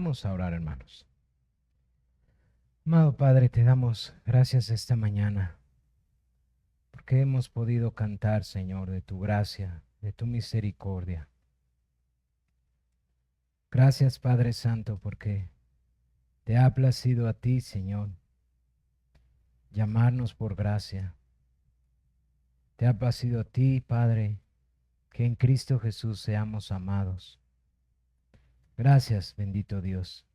Vamos a orar, hermanos. Amado Padre, te damos gracias esta mañana porque hemos podido cantar, Señor, de tu gracia, de tu misericordia. Gracias, Padre Santo, porque te ha placido a ti, Señor, llamarnos por gracia. Te ha placido a ti, Padre, que en Cristo Jesús seamos amados. Gracias, bendito Dios.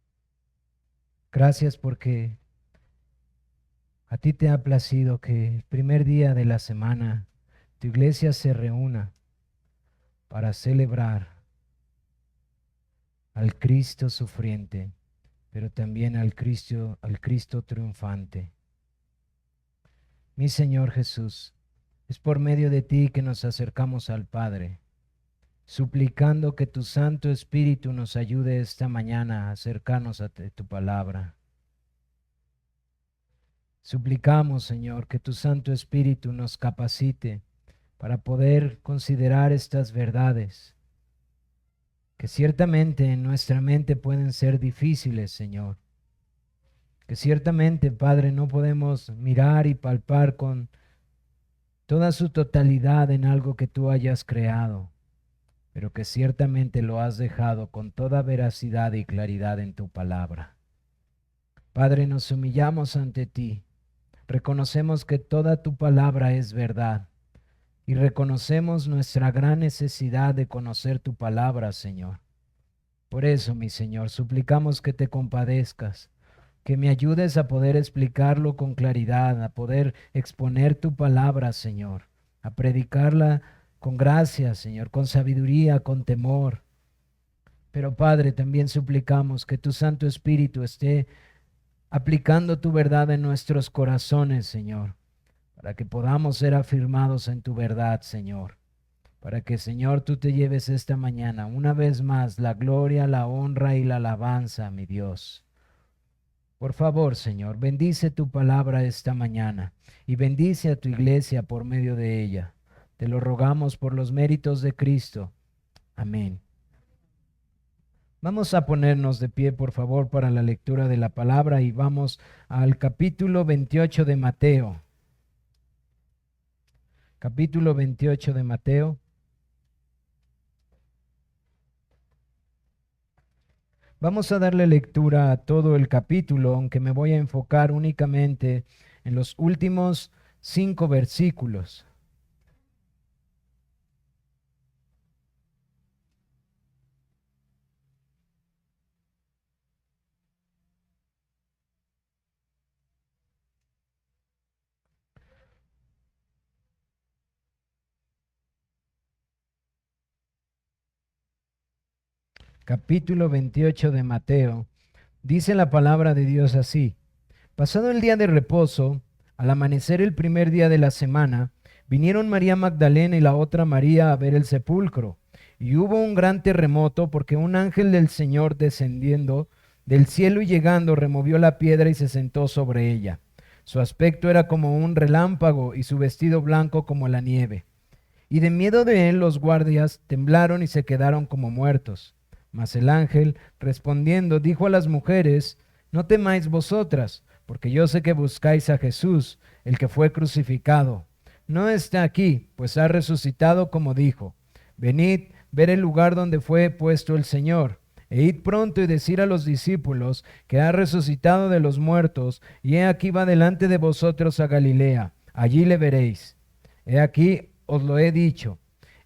Gracias porque a ti te ha placido que el primer día de la semana tu iglesia se reúna para celebrar al Cristo sufriente, pero también al Cristo triunfante. Mi Señor Jesús, es por medio de ti que nos acercamos al Padre, suplicando que tu Santo Espíritu nos ayude esta mañana a acercarnos a tu palabra. Suplicamos, Señor, que tu Santo Espíritu nos capacite para poder considerar estas verdades, que ciertamente en nuestra mente pueden ser difíciles, Señor. Que ciertamente, Padre, no podemos mirar y palpar con toda su totalidad en algo que tú hayas creado, pero que ciertamente lo has dejado con toda veracidad y claridad en tu palabra. Padre, nos humillamos ante ti, reconocemos que toda tu palabra es verdad y reconocemos nuestra gran necesidad de conocer tu palabra, Señor. Por eso, mi Señor, suplicamos que te compadezcas, que me ayudes a poder explicarlo con claridad, a poder exponer tu palabra, Señor, a predicarla con gracia, Señor, con sabiduría, con temor. Pero, Padre, también suplicamos que tu Santo Espíritu esté aplicando tu verdad en nuestros corazones, Señor, para que podamos ser afirmados en tu verdad, Señor. Para que, Señor, tú te lleves esta mañana una vez más la gloria, la honra y la alabanza, mi Dios. Por favor, Señor, bendice tu palabra esta mañana y bendice a tu iglesia por medio de ella. Te lo rogamos por los méritos de Cristo. Amén. Vamos a ponernos de pie, por favor, para la lectura de la palabra y vamos al capítulo 28 de Mateo. Capítulo 28 de Mateo. Vamos a darle lectura a todo el capítulo, aunque me voy a enfocar únicamente en los últimos 5 versículos. Capítulo 28 de Mateo. Dice la palabra de Dios así: Pasado el día de reposo, al amanecer el primer día de la semana, vinieron María Magdalena y la otra María a ver el sepulcro. Y hubo un gran terremoto porque un ángel del Señor descendiendo del cielo y llegando removió la piedra y se sentó sobre ella. Su aspecto era como un relámpago y su vestido blanco como la nieve. Y de miedo de él los guardias temblaron y se quedaron como muertos. Mas el ángel, respondiendo, dijo a las mujeres: No temáis vosotras, porque yo sé que buscáis a Jesús, el que fue crucificado. No está aquí, pues ha resucitado como dijo. Venid, ver el lugar donde fue puesto el Señor. E id pronto y decir a los discípulos que ha resucitado de los muertos, y he aquí va delante de vosotros a Galilea. Allí le veréis. He aquí os lo he dicho.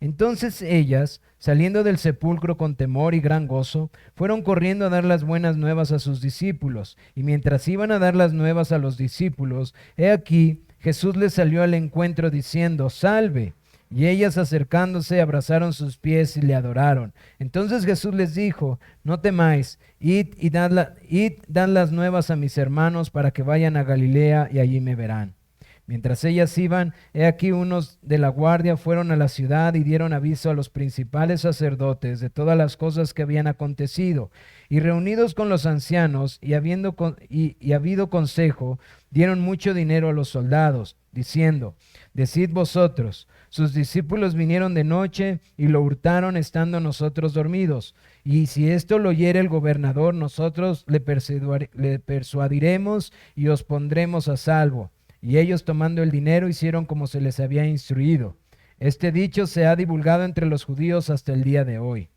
Entonces ellas, saliendo del sepulcro con temor y gran gozo, fueron corriendo a dar las buenas nuevas a sus discípulos. Y mientras iban a dar las nuevas a los discípulos, he aquí Jesús les salió al encuentro diciendo: Salve. Y ellas acercándose abrazaron sus pies y le adoraron. Entonces Jesús les dijo: No temáis, id y dad las nuevas a mis hermanos para que vayan a Galilea y allí me verán. Mientras ellas iban, he aquí unos de la guardia fueron a la ciudad y dieron aviso a los principales sacerdotes de todas las cosas que habían acontecido. Y reunidos con los ancianos y habido consejo, dieron mucho dinero a los soldados, diciendo: decid vosotros, sus discípulos vinieron de noche y lo hurtaron estando nosotros dormidos. Y si esto lo oyere el gobernador, nosotros le persuadiremos y os pondremos a salvo. Y ellos, tomando el dinero, hicieron como se les había instruido. Este dicho se ha divulgado entre los judíos hasta el día de hoy.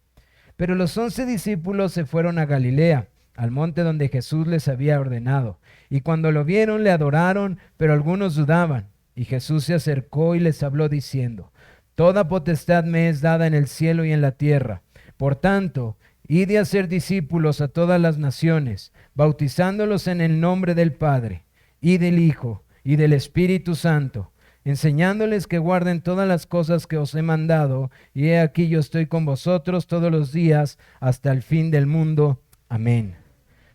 Pero los 11 discípulos se fueron a Galilea, al monte donde Jesús les había ordenado. Y cuando lo vieron, le adoraron, pero algunos dudaban. Y Jesús se acercó y les habló diciendo: toda potestad me es dada en el cielo y en la tierra. Por tanto, id a ser discípulos a todas las naciones, bautizándolos en el nombre del Padre, y del Hijo, y del Espíritu Santo, enseñándoles que guarden todas las cosas que os he mandado, y he aquí yo estoy con vosotros todos los días hasta el fin del mundo. Amén.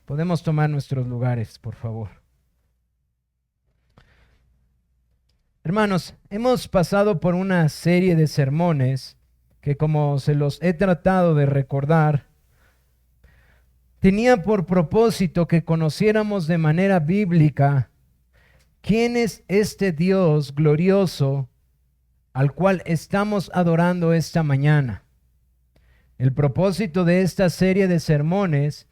Podemos tomar nuestros lugares, por favor. Hermanos, hemos pasado por una serie de sermones que, como se los he tratado de recordar, tenía por propósito que conociéramos de manera bíblica quién es este Dios glorioso al cual estamos adorando esta mañana. El propósito de esta serie de sermones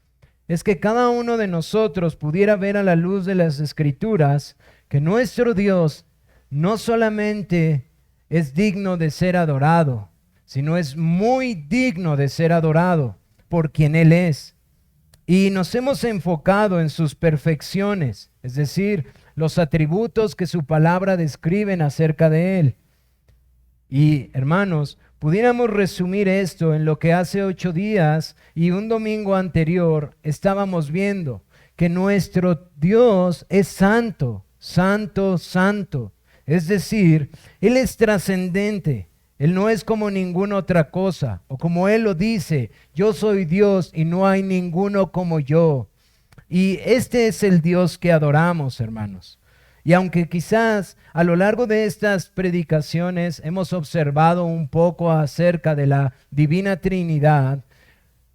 es que cada uno de nosotros pudiera ver a la luz de las Escrituras que nuestro Dios no solamente es digno de ser adorado, sino es muy digno de ser adorado por quien Él es. Y nos hemos enfocado en sus perfecciones, es decir, los atributos que su palabra describen acerca de Él. Y, hermanos, pudiéramos resumir esto en lo que hace 8 días y un domingo anterior estábamos viendo, que nuestro Dios es santo, santo, santo. Es decir, Él es trascendente. Él no es como ninguna otra cosa, o como Él lo dice: yo soy Dios y no hay ninguno como yo. Y este es el Dios que adoramos, hermanos. Y aunque quizás a lo largo de estas predicaciones hemos observado un poco acerca de la Divina Trinidad,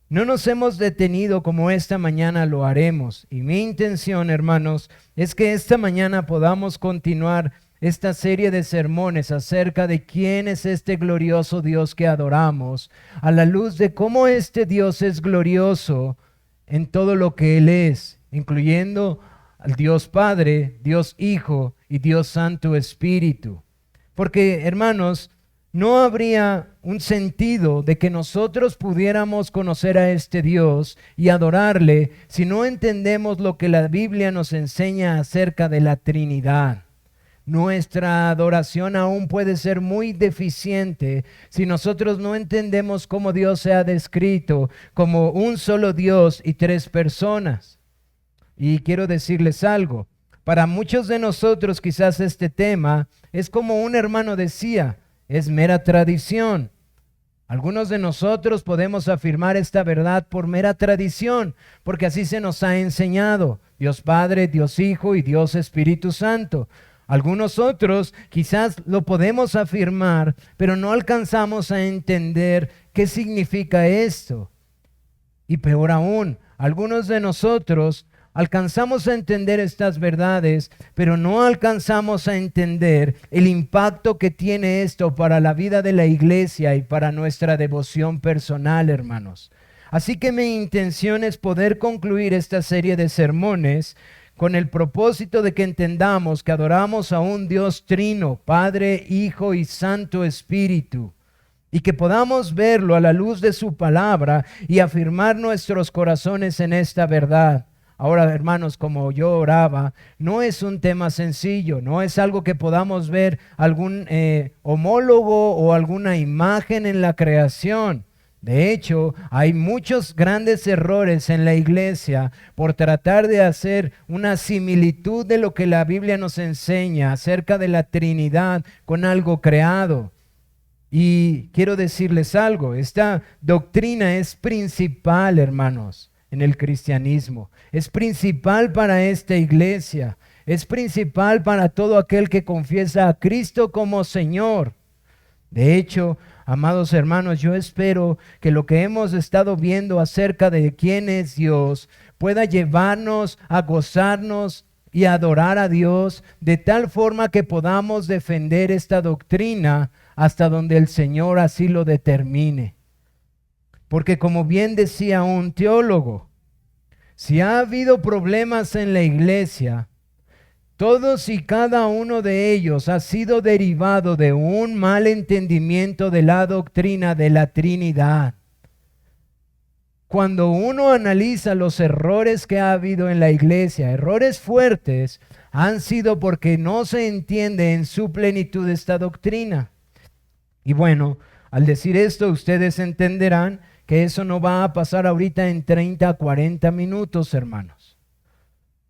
no nos hemos detenido como esta mañana lo haremos. Y mi intención, hermanos, es que esta mañana podamos continuar esta serie de sermones acerca de quién es este glorioso Dios que adoramos, a la luz de cómo este Dios es glorioso en todo lo que Él es, incluyendo al Dios Padre, Dios Hijo y Dios Santo Espíritu. Porque, hermanos, no habría un sentido de que nosotros pudiéramos conocer a este Dios y adorarle si no entendemos lo que la Biblia nos enseña acerca de la Trinidad. Nuestra adoración aún puede ser muy deficiente si nosotros no entendemos cómo Dios se ha descrito como un solo Dios y 3 personas. Y quiero decirles algo, para muchos de nosotros quizás este tema es como un hermano decía, es mera tradición. Algunos de nosotros podemos afirmar esta verdad por mera tradición, porque así se nos ha enseñado: Dios Padre, Dios Hijo y Dios Espíritu Santo. Algunos otros quizás lo podemos afirmar, pero no alcanzamos a entender qué significa esto. Y peor aún, algunos de nosotros alcanzamos a entender estas verdades, pero no alcanzamos a entender el impacto que tiene esto para la vida de la iglesia y para nuestra devoción personal, hermanos. Así que mi intención es poder concluir esta serie de sermones con el propósito de que entendamos que adoramos a un Dios trino, Padre, Hijo y Santo Espíritu, y que podamos verlo a la luz de su palabra y afirmar nuestros corazones en esta verdad. Ahora, hermanos, como yo oraba, no es un tema sencillo, no es algo que podamos ver algún homólogo o alguna imagen en la creación. De hecho, hay muchos grandes errores en la iglesia por tratar de hacer una similitud de lo que la Biblia nos enseña acerca de la Trinidad con algo creado. Y quiero decirles algo, esta doctrina es principal, hermanos, en el cristianismo. Es principal para esta iglesia. es principal para todo aquel que confiesa a Cristo como Señor. De hecho, amados hermanos, yo espero que lo que hemos estado viendo acerca de quién es Dios pueda llevarnos a gozarnos y a adorar a Dios de tal forma que podamos defender esta doctrina hasta donde el Señor así lo determine. Porque como bien decía un teólogo, si ha habido problemas en la iglesia, todos y cada uno de ellos ha sido derivado de un mal entendimiento de la doctrina de la Trinidad. Cuando uno analiza los errores que ha habido en la iglesia, errores fuertes, han sido porque no se entiende en su plenitud esta doctrina. Y bueno, al decir esto, ustedes entenderán que eso no va a pasar ahorita en 30 a 40 minutos, hermanos.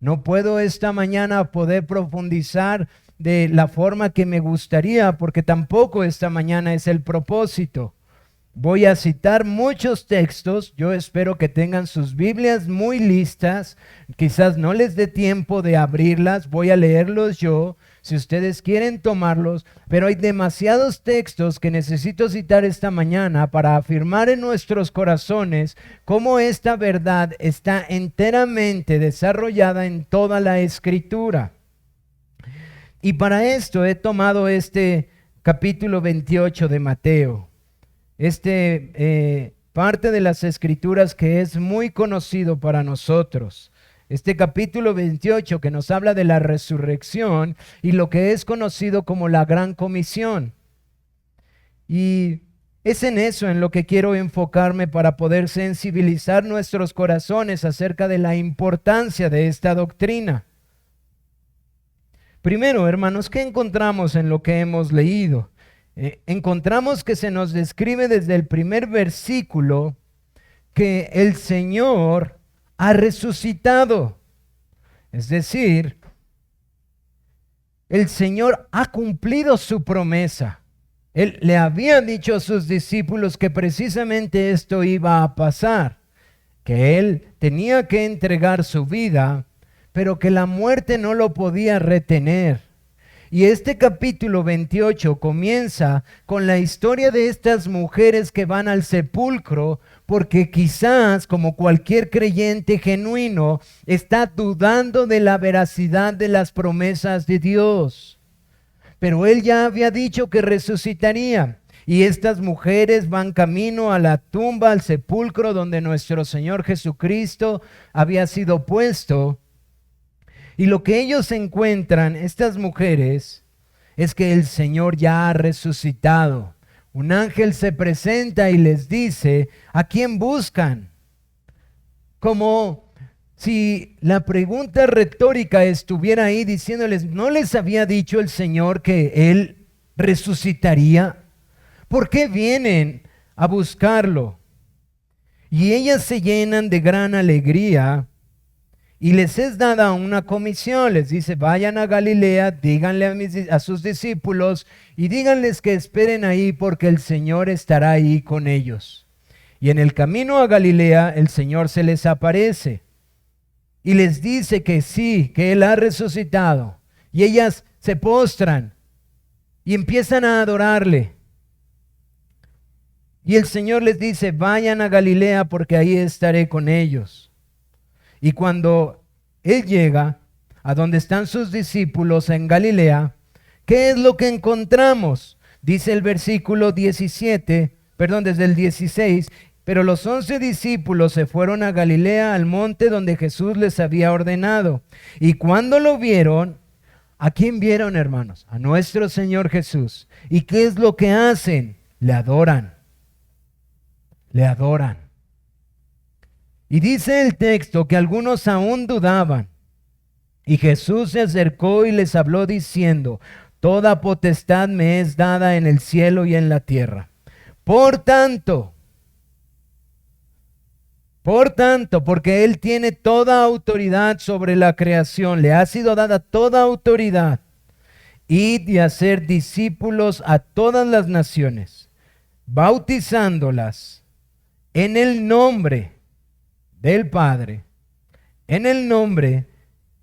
No puedo esta mañana poder profundizar de la forma que me gustaría, porque tampoco esta mañana es el propósito. Voy a citar muchos textos. Yo espero que tengan sus Biblias muy listas. Quizás no les dé tiempo de abrirlas. Voy a leerlos yo, si ustedes quieren tomarlos. Pero hay demasiados textos que necesito citar esta mañana para afirmar en nuestros corazones cómo esta verdad está enteramente desarrollada en toda la Escritura. Y para esto he tomado este capítulo 28 de Mateo. Parte de las Escrituras que es muy conocido para nosotros. Este capítulo 28 que nos habla de la resurrección y lo que es conocido como la Gran Comisión. Y es en eso en lo que quiero enfocarme para poder sensibilizar nuestros corazones acerca de la importancia de esta doctrina. Primero, hermanos, ¿qué encontramos en lo que hemos leído? Encontramos que se nos describe desde el primer versículo que el Señor ha resucitado. Es decir, el Señor ha cumplido su promesa. Él le había dicho a sus discípulos que precisamente esto iba a pasar, que Él tenía que entregar su vida, pero que la muerte no lo podía retener. Y este capítulo 28 comienza con la historia de estas mujeres que van al sepulcro porque quizás, como cualquier creyente genuino, está dudando de la veracidad de las promesas de Dios. Pero Él ya había dicho que resucitaría. Y estas mujeres van camino a la tumba, al sepulcro donde nuestro Señor Jesucristo había sido puesto. Y lo que ellos encuentran, estas mujeres, es que el Señor ya ha resucitado. Un ángel se presenta y les dice, ¿a quién buscan? Como si la pregunta retórica estuviera ahí diciéndoles, ¿no les había dicho el Señor que Él resucitaría? ¿Por qué vienen a buscarlo? Y ellas se llenan de gran alegría. Y les es dada una comisión, les dice, vayan a Galilea, díganle a sus discípulos y díganles que esperen ahí porque el Señor estará ahí con ellos. Y en el camino a Galilea el Señor se les aparece y les dice que sí, que Él ha resucitado. Y ellas se postran y empiezan a adorarle. Y el Señor les dice, vayan a Galilea porque ahí estaré con ellos. Y cuando Él llega a donde están sus discípulos en Galilea, ¿qué es lo que encontramos? Dice el versículo 17, desde el 16, pero los 11 discípulos se fueron a Galilea, al monte donde Jesús les había ordenado. Y cuando lo vieron, ¿a quién vieron, hermanos? A nuestro Señor Jesús. ¿Y qué es lo que hacen? Le adoran. Le adoran. Y dice el texto que algunos aún dudaban. Y Jesús se acercó y les habló diciendo, toda potestad me es dada en el cielo y en la tierra. Por tanto, porque Él tiene toda autoridad sobre la creación, le ha sido dada toda autoridad, id y hacer discípulos a todas las naciones, bautizándolas en el nombre del Padre, en el nombre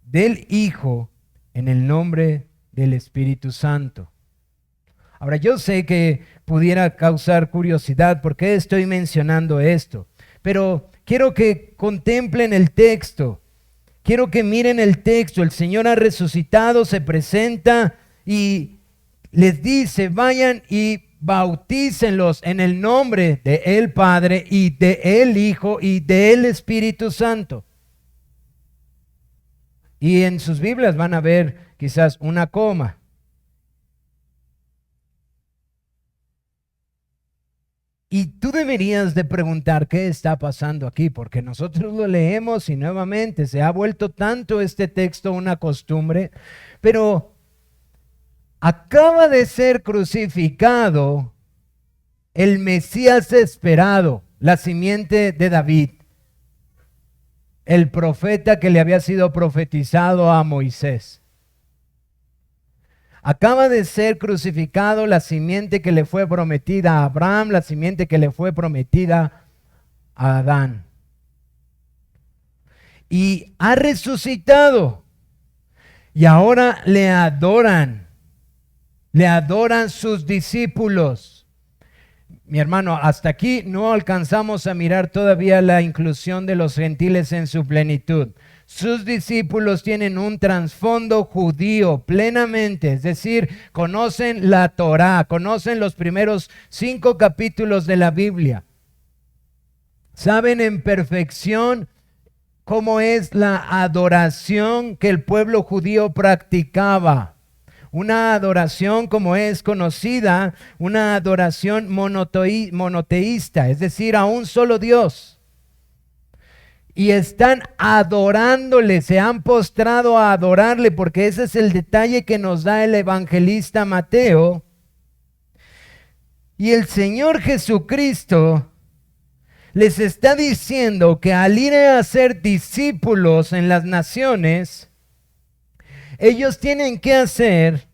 del Hijo en el nombre del Espíritu Santo. Ahora, yo sé que pudiera causar curiosidad por qué estoy mencionando esto, pero quiero que contemplen el texto. Quiero que miren el texto. El Señor ha resucitado, se presenta y les dice, vayan y bautícenlos en el nombre de el Padre y de el Hijo y del Espíritu Santo. Y en sus Biblias van a ver quizás una coma. Y tú deberías de preguntar qué está pasando aquí, porque nosotros lo leemos y nuevamente se ha vuelto tanto este texto una costumbre, pero acaba de ser crucificado el Mesías esperado, la simiente de David, el profeta que le había sido profetizado a Moisés. Acaba de ser crucificado la simiente que le fue prometida a Abraham, la simiente que le fue prometida a Adán. Y ha resucitado. Y ahora le adoran sus discípulos. Mi hermano, hasta aquí no alcanzamos a mirar todavía la inclusión de los gentiles en su plenitud. Sus discípulos tienen un trasfondo judío plenamente, es decir, conocen la Torá, conocen los primeros 5 capítulos de la Biblia. Saben en perfección cómo es la adoración que el pueblo judío practicaba. Una adoración como es conocida, una adoración monoteísta, es decir, a un solo Dios. Y están adorándole, se han postrado a adorarle, porque ese es el detalle que nos da el evangelista Mateo. Y el Señor Jesucristo les está diciendo que al ir a ser discípulos en las naciones, ellos tienen que hacer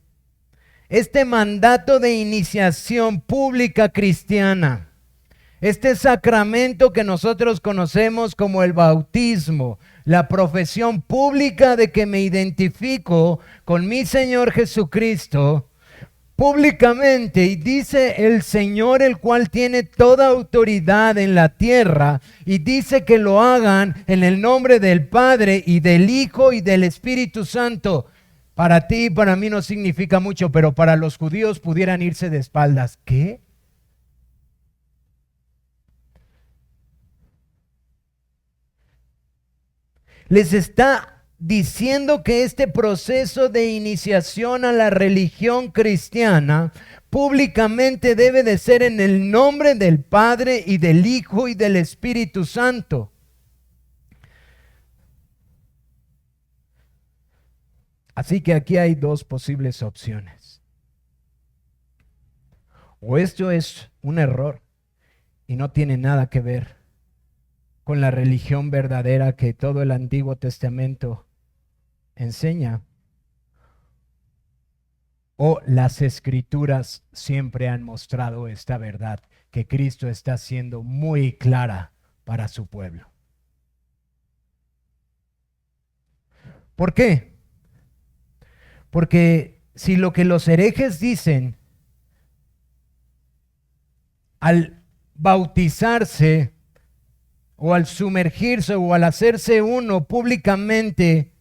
este mandato de iniciación pública cristiana. Este sacramento que nosotros conocemos como el bautismo, la profesión pública de que me identifico con mi Señor Jesucristo públicamente, y dice el Señor, el cual tiene toda autoridad en la tierra, y dice que lo hagan en el nombre del Padre y del Hijo y del Espíritu Santo. Para ti y para mí no significa mucho, pero para los judíos pudieran irse de espaldas. ¿Qué? Les está diciendo que este proceso de iniciación a la religión cristiana públicamente debe de ser en el nombre del Padre y del Hijo y del Espíritu Santo. Así que aquí hay 2 posibles opciones. O esto es un error y no tiene nada que ver con la religión verdadera que todo el Antiguo Testamento enseña, o las Escrituras siempre han mostrado esta verdad que Cristo está siendo muy clara para su pueblo. ¿Por qué? Porque si lo que los herejes dicen al bautizarse o al sumergirse o al hacerse uno públicamente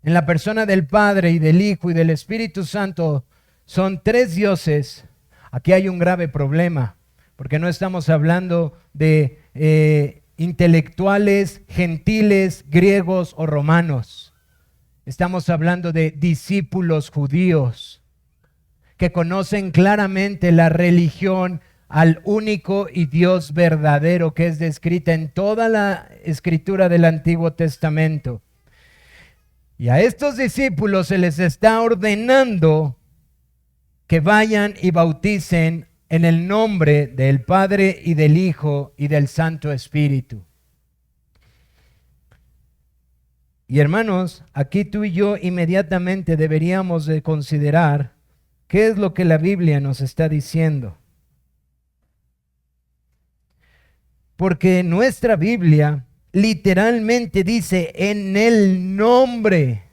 en la persona del Padre y del Hijo y del Espíritu Santo son 3 dioses, aquí hay un grave problema, porque no estamos hablando de intelectuales, gentiles, griegos o romanos. Estamos hablando de discípulos judíos que conocen claramente la religión al único y Dios verdadero que es descrita en toda la escritura del Antiguo Testamento. Y a estos discípulos se les está ordenando que vayan y bauticen en el nombre del Padre y del Hijo y del Santo Espíritu. Y hermanos, aquí tú y yo inmediatamente deberíamos de considerar qué es lo que la Biblia nos está diciendo. Porque nuestra Biblia literalmente dice en el nombre.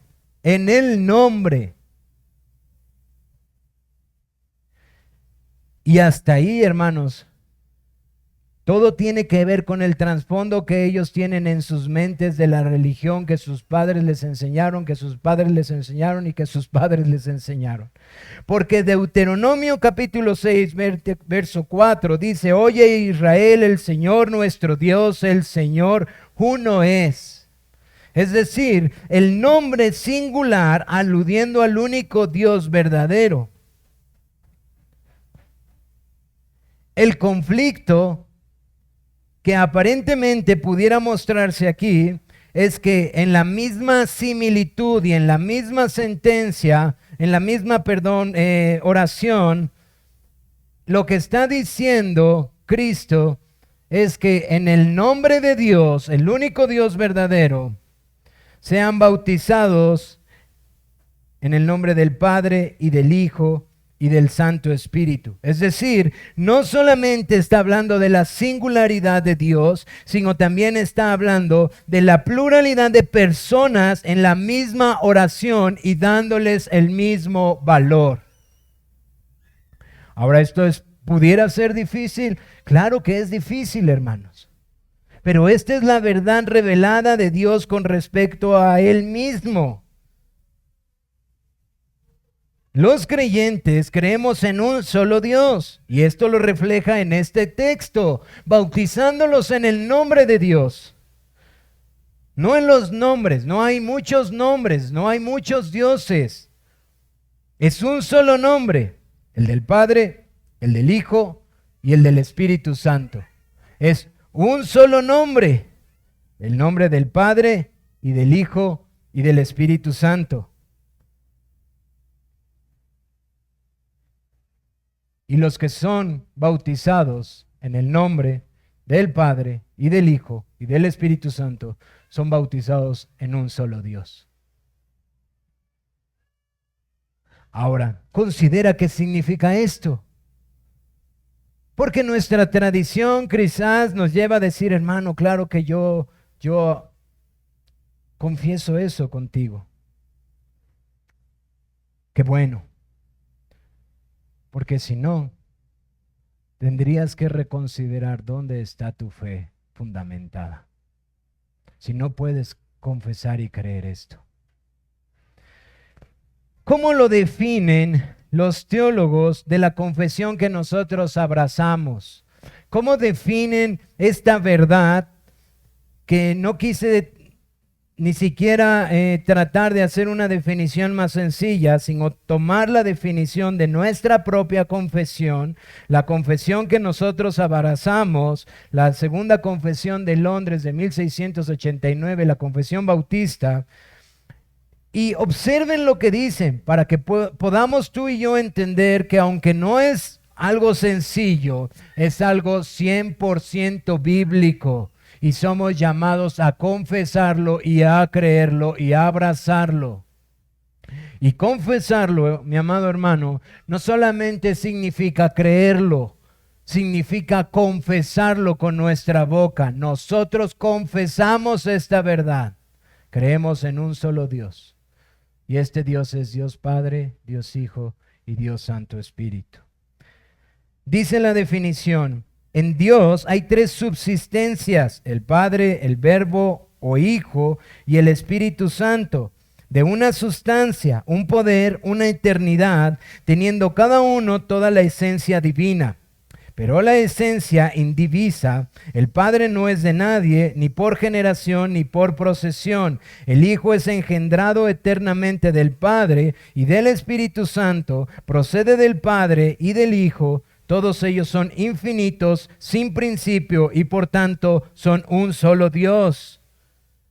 en el nombre. Y hasta ahí, hermanos, todo tiene que ver con el trasfondo que ellos tienen en sus mentes de la religión que sus padres les enseñaron, que sus padres les enseñaron y que sus padres les enseñaron. Porque Deuteronomio capítulo 6, verso 4 dice: Oye Israel, el Señor nuestro Dios, el Señor uno es. Es decir, el nombre singular aludiendo al único Dios verdadero. El conflicto que aparentemente pudiera mostrarse aquí es que en la misma similitud y en la misma sentencia, en la misma, oración, lo que está diciendo Cristo es que en el nombre de Dios, el único Dios verdadero, sean bautizados en el nombre del Padre y del Hijo y del Santo Espíritu. Es decir, no solamente está hablando de la singularidad de Dios, sino también está hablando de la pluralidad de personas en la misma oración y dándoles el mismo valor. Ahora, ¿pudiera ser difícil? Claro que es difícil, hermanos. Pero esta es la verdad revelada de Dios con respecto a Él mismo. Los creyentes creemos en un solo Dios, y esto lo refleja en este texto, bautizándolos en el nombre de Dios. No en los nombres, no hay muchos nombres, no hay muchos dioses. Es un solo nombre, el del Padre, el del Hijo y el del Espíritu Santo. Es un solo nombre, el nombre del Padre y del Hijo y del Espíritu Santo. Y los que son bautizados en el nombre del Padre y del Hijo y del Espíritu Santo son bautizados en un solo Dios. Ahora, considera qué significa esto. Porque nuestra tradición quizás nos lleva a decir: hermano, claro que yo confieso eso contigo. Qué bueno. Porque si no, tendrías que reconsiderar dónde está tu fe fundamentada. Si no puedes confesar y creer esto. ¿Cómo lo definen los teólogos de la confesión que nosotros abrazamos? ¿Cómo definen esta verdad que no quise ni siquiera tratar de hacer una definición más sencilla, sino tomar la definición de nuestra propia confesión, la confesión que nosotros abrazamos, la segunda confesión de Londres de 1689, la confesión bautista? Y observen lo que dicen para que podamos tú y yo entender que aunque no es algo sencillo, es algo 100% bíblico. Y somos llamados a confesarlo y a creerlo y a abrazarlo. Y confesarlo, mi amado hermano, no solamente significa creerlo, significa confesarlo con nuestra boca. Nosotros confesamos esta verdad. Creemos en un solo Dios. Y este Dios es Dios Padre, Dios Hijo y Dios Santo Espíritu. Dice la definición: en Dios hay tres subsistencias: el Padre, el Verbo o Hijo y el Espíritu Santo, de una sustancia, un poder, una eternidad, teniendo cada uno toda la esencia divina. Pero la esencia indivisa, el Padre no es de nadie, ni por generación, ni por procesión. El Hijo es engendrado eternamente del Padre y del Espíritu Santo, procede del Padre y del Hijo. Todos ellos son infinitos, sin principio, y por tanto son un solo Dios,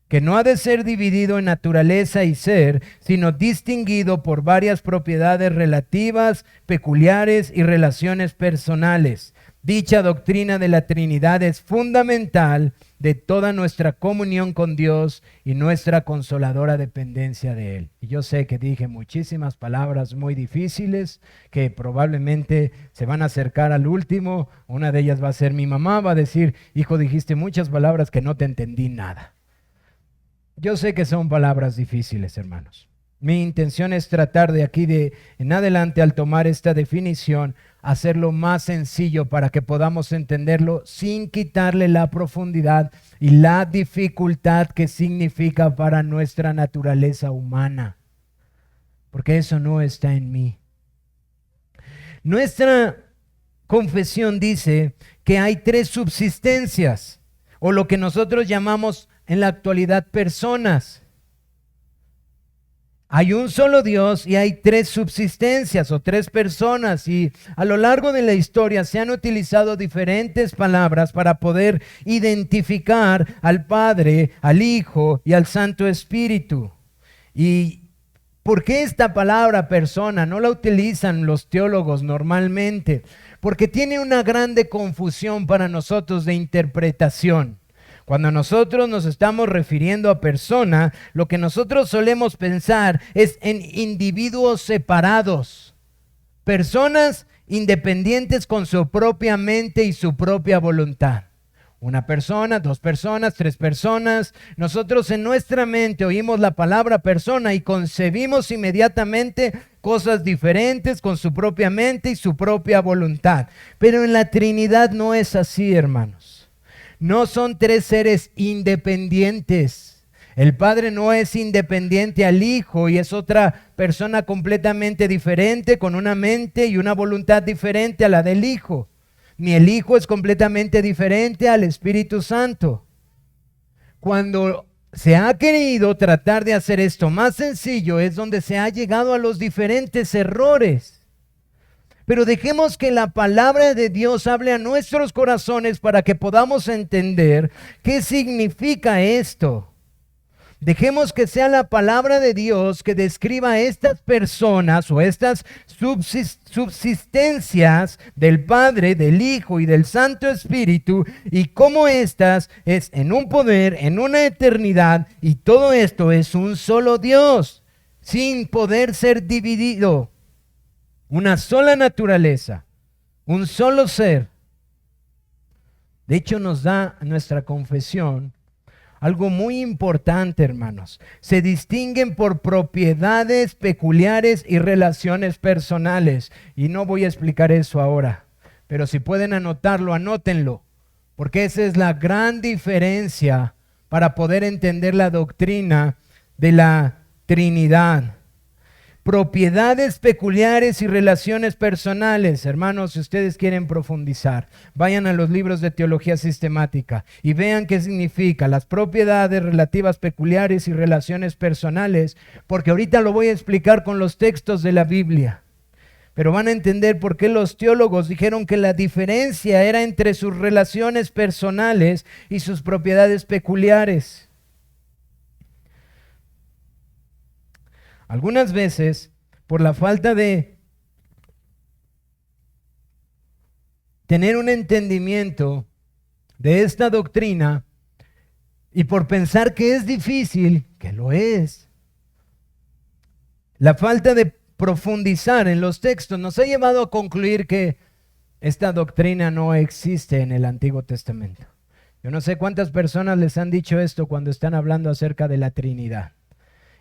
que no ha de ser dividido en naturaleza y ser, sino distinguido por varias propiedades relativas, peculiares y relaciones personales. Dicha doctrina de la Trinidad es fundamental de toda nuestra comunión con Dios y nuestra consoladora dependencia de Él. Y yo sé que dije muchísimas palabras muy difíciles que probablemente se van a acercar al último. Una de ellas va a ser mi mamá, va a decir: hijo, dijiste muchas palabras que no te entendí nada. Yo sé que son palabras difíciles, hermanos. Mi intención es tratar de aquí en adelante, al tomar esta definición, hacerlo más sencillo para que podamos entenderlo sin quitarle la profundidad y la dificultad que significa para nuestra naturaleza humana, porque eso no está en mí. Nuestra confesión dice que hay tres subsistencias, o lo que nosotros llamamos en la actualidad personas. Hay un solo Dios y hay tres subsistencias o tres personas, y a lo largo de la historia se han utilizado diferentes palabras para poder identificar al Padre, al Hijo y al Santo Espíritu. ¿Y por qué esta palabra persona no la utilizan los teólogos normalmente? Porque tiene una grande confusión para nosotros de interpretación. Cuando nosotros nos estamos refiriendo a persona, lo que nosotros solemos pensar es en individuos separados, personas independientes con su propia mente y su propia voluntad. Una persona, dos personas, tres personas. Nosotros en nuestra mente oímos la palabra persona y concebimos inmediatamente cosas diferentes con su propia mente y su propia voluntad. Pero en la Trinidad no es así, hermanos. No son tres seres independientes. El Padre no es independiente al Hijo y es otra persona completamente diferente, con una mente y una voluntad diferente a la del Hijo. Ni el Hijo es completamente diferente al Espíritu Santo. Cuando se ha querido tratar de hacer esto más sencillo, es donde se ha llegado a los diferentes errores. Pero dejemos que la palabra de Dios hable a nuestros corazones para que podamos entender qué significa esto. Dejemos que sea la palabra de Dios que describa a estas personas o estas subsistencias del Padre, del Hijo y del Santo Espíritu, y cómo estas es en un poder, en una eternidad, y todo esto es un solo Dios, sin poder ser dividido. Una sola naturaleza, un solo ser. De hecho, nos da nuestra confesión algo muy importante, hermanos. Se distinguen por propiedades peculiares y relaciones personales. Y no voy a explicar eso ahora, pero si pueden anotarlo, anótenlo, porque esa es la gran diferencia para poder entender la doctrina de la Trinidad. Propiedades peculiares y relaciones personales. Hermanos, si ustedes quieren profundizar, vayan a los libros de teología sistemática y vean qué significa las propiedades relativas peculiares y relaciones personales, porque ahorita lo voy a explicar con los textos de la Biblia. Pero van a entender por qué los teólogos dijeron que la diferencia era entre sus relaciones personales y sus propiedades peculiares. Algunas veces, por la falta de tener un entendimiento de esta doctrina y por pensar que es difícil, que lo es, la falta de profundizar en los textos nos ha llevado a concluir que esta doctrina no existe en el Antiguo Testamento. Yo no sé cuántas personas les han dicho esto cuando están hablando acerca de la Trinidad.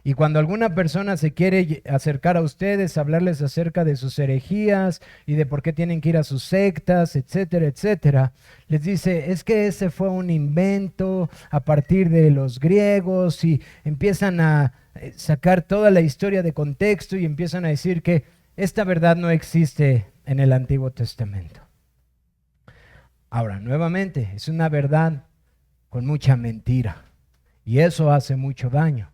Y cuando alguna persona se quiere acercar a ustedes, hablarles acerca de sus herejías y de por qué tienen que ir a sus sectas, etcétera, etcétera, les dice, es que ese fue un invento a partir de los griegos, y empiezan a sacar toda la historia de contexto y empiezan a decir que esta verdad no existe en el Antiguo Testamento. Ahora, nuevamente, es una verdad con mucha mentira, y eso hace mucho daño.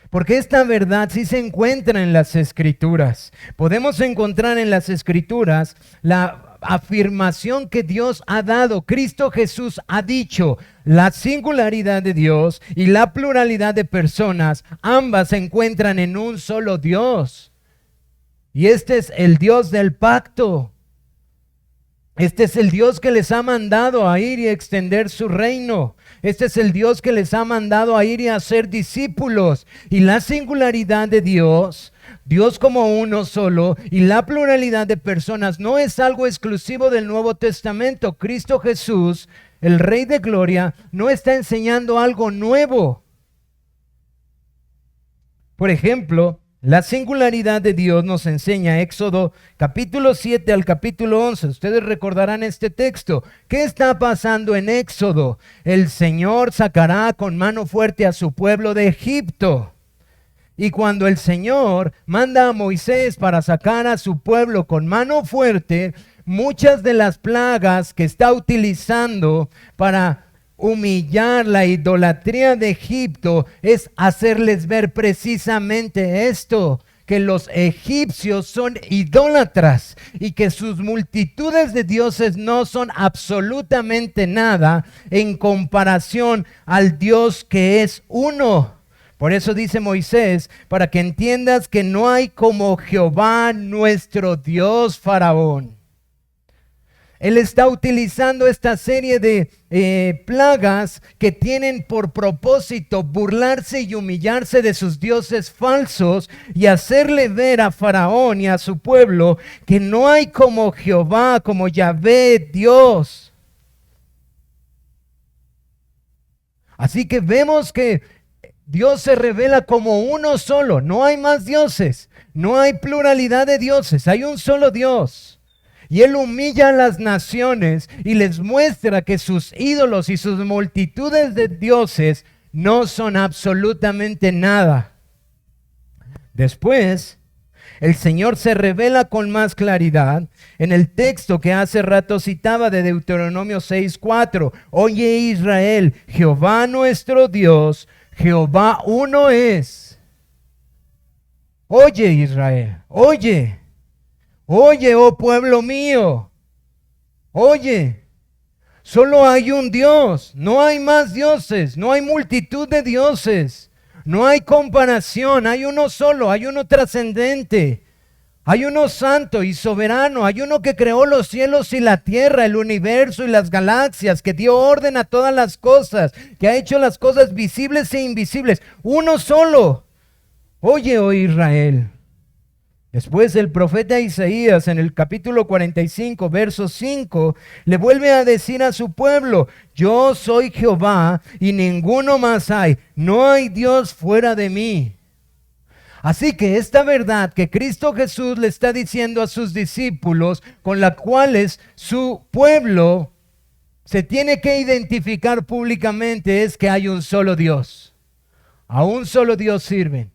Porque esta verdad sí se encuentra en las Escrituras. Podemos encontrar en las Escrituras la afirmación que Dios ha dado. Cristo Jesús ha dicho, la singularidad de Dios y la pluralidad de personas, ambas se encuentran en un solo Dios. Y este es el Dios del pacto. Este es el Dios que les ha mandado a ir y extender su reino. Este es el Dios que les ha mandado a ir y a ser discípulos. Y la singularidad de Dios, Dios como uno solo, y la pluralidad de personas no es algo exclusivo del Nuevo Testamento. Cristo Jesús, el Rey de Gloria, no está enseñando algo nuevo. Por ejemplo, La singularidad de Dios nos enseña Éxodo capítulo 7 al capítulo 11. Ustedes recordarán este texto. ¿Qué está pasando en Éxodo? El Señor sacará con mano fuerte a su pueblo de Egipto. Y cuando el Señor manda a Moisés para sacar a su pueblo con mano fuerte, muchas de las plagas que está utilizando para humillar la idolatría de Egipto es hacerles ver precisamente esto, que los egipcios son idólatras y que sus multitudes de dioses no son absolutamente nada en comparación al Dios que es uno. Por eso dice Moisés, para que entiendas que no hay como Jehová nuestro Dios, Faraón. Él está utilizando esta serie de plagas que tienen por propósito burlarse y humillarse de sus dioses falsos y hacerle ver a Faraón y a su pueblo que no hay como Jehová, como Yahvé, Dios. Así que vemos que Dios se revela como uno solo, no hay más dioses, no hay pluralidad de dioses, hay un solo Dios. Y Él humilla a las naciones y les muestra que sus ídolos y sus multitudes de dioses no son absolutamente nada. Después, el Señor se revela con más claridad en el texto que hace rato citaba de Deuteronomio 6:4. Oye Israel, Jehová nuestro Dios, Jehová uno es. Oye Israel, oye. Oye, oh pueblo mío, oye, solo hay un Dios, no hay más dioses, no hay multitud de dioses, no hay comparación, hay uno solo, hay uno trascendente, hay uno santo y soberano, hay uno que creó los cielos y la tierra, el universo y las galaxias, que dio orden a todas las cosas, que ha hecho las cosas visibles e invisibles, uno solo. Oye, oh Israel. Después el profeta Isaías en el capítulo 45, verso 5, le vuelve a decir a su pueblo, yo soy Jehová y ninguno más hay, no hay Dios fuera de mí. Así que esta verdad que Cristo Jesús le está diciendo a sus discípulos, con la cuales su pueblo se tiene que identificar públicamente, es que hay un solo Dios. A un solo Dios sirven.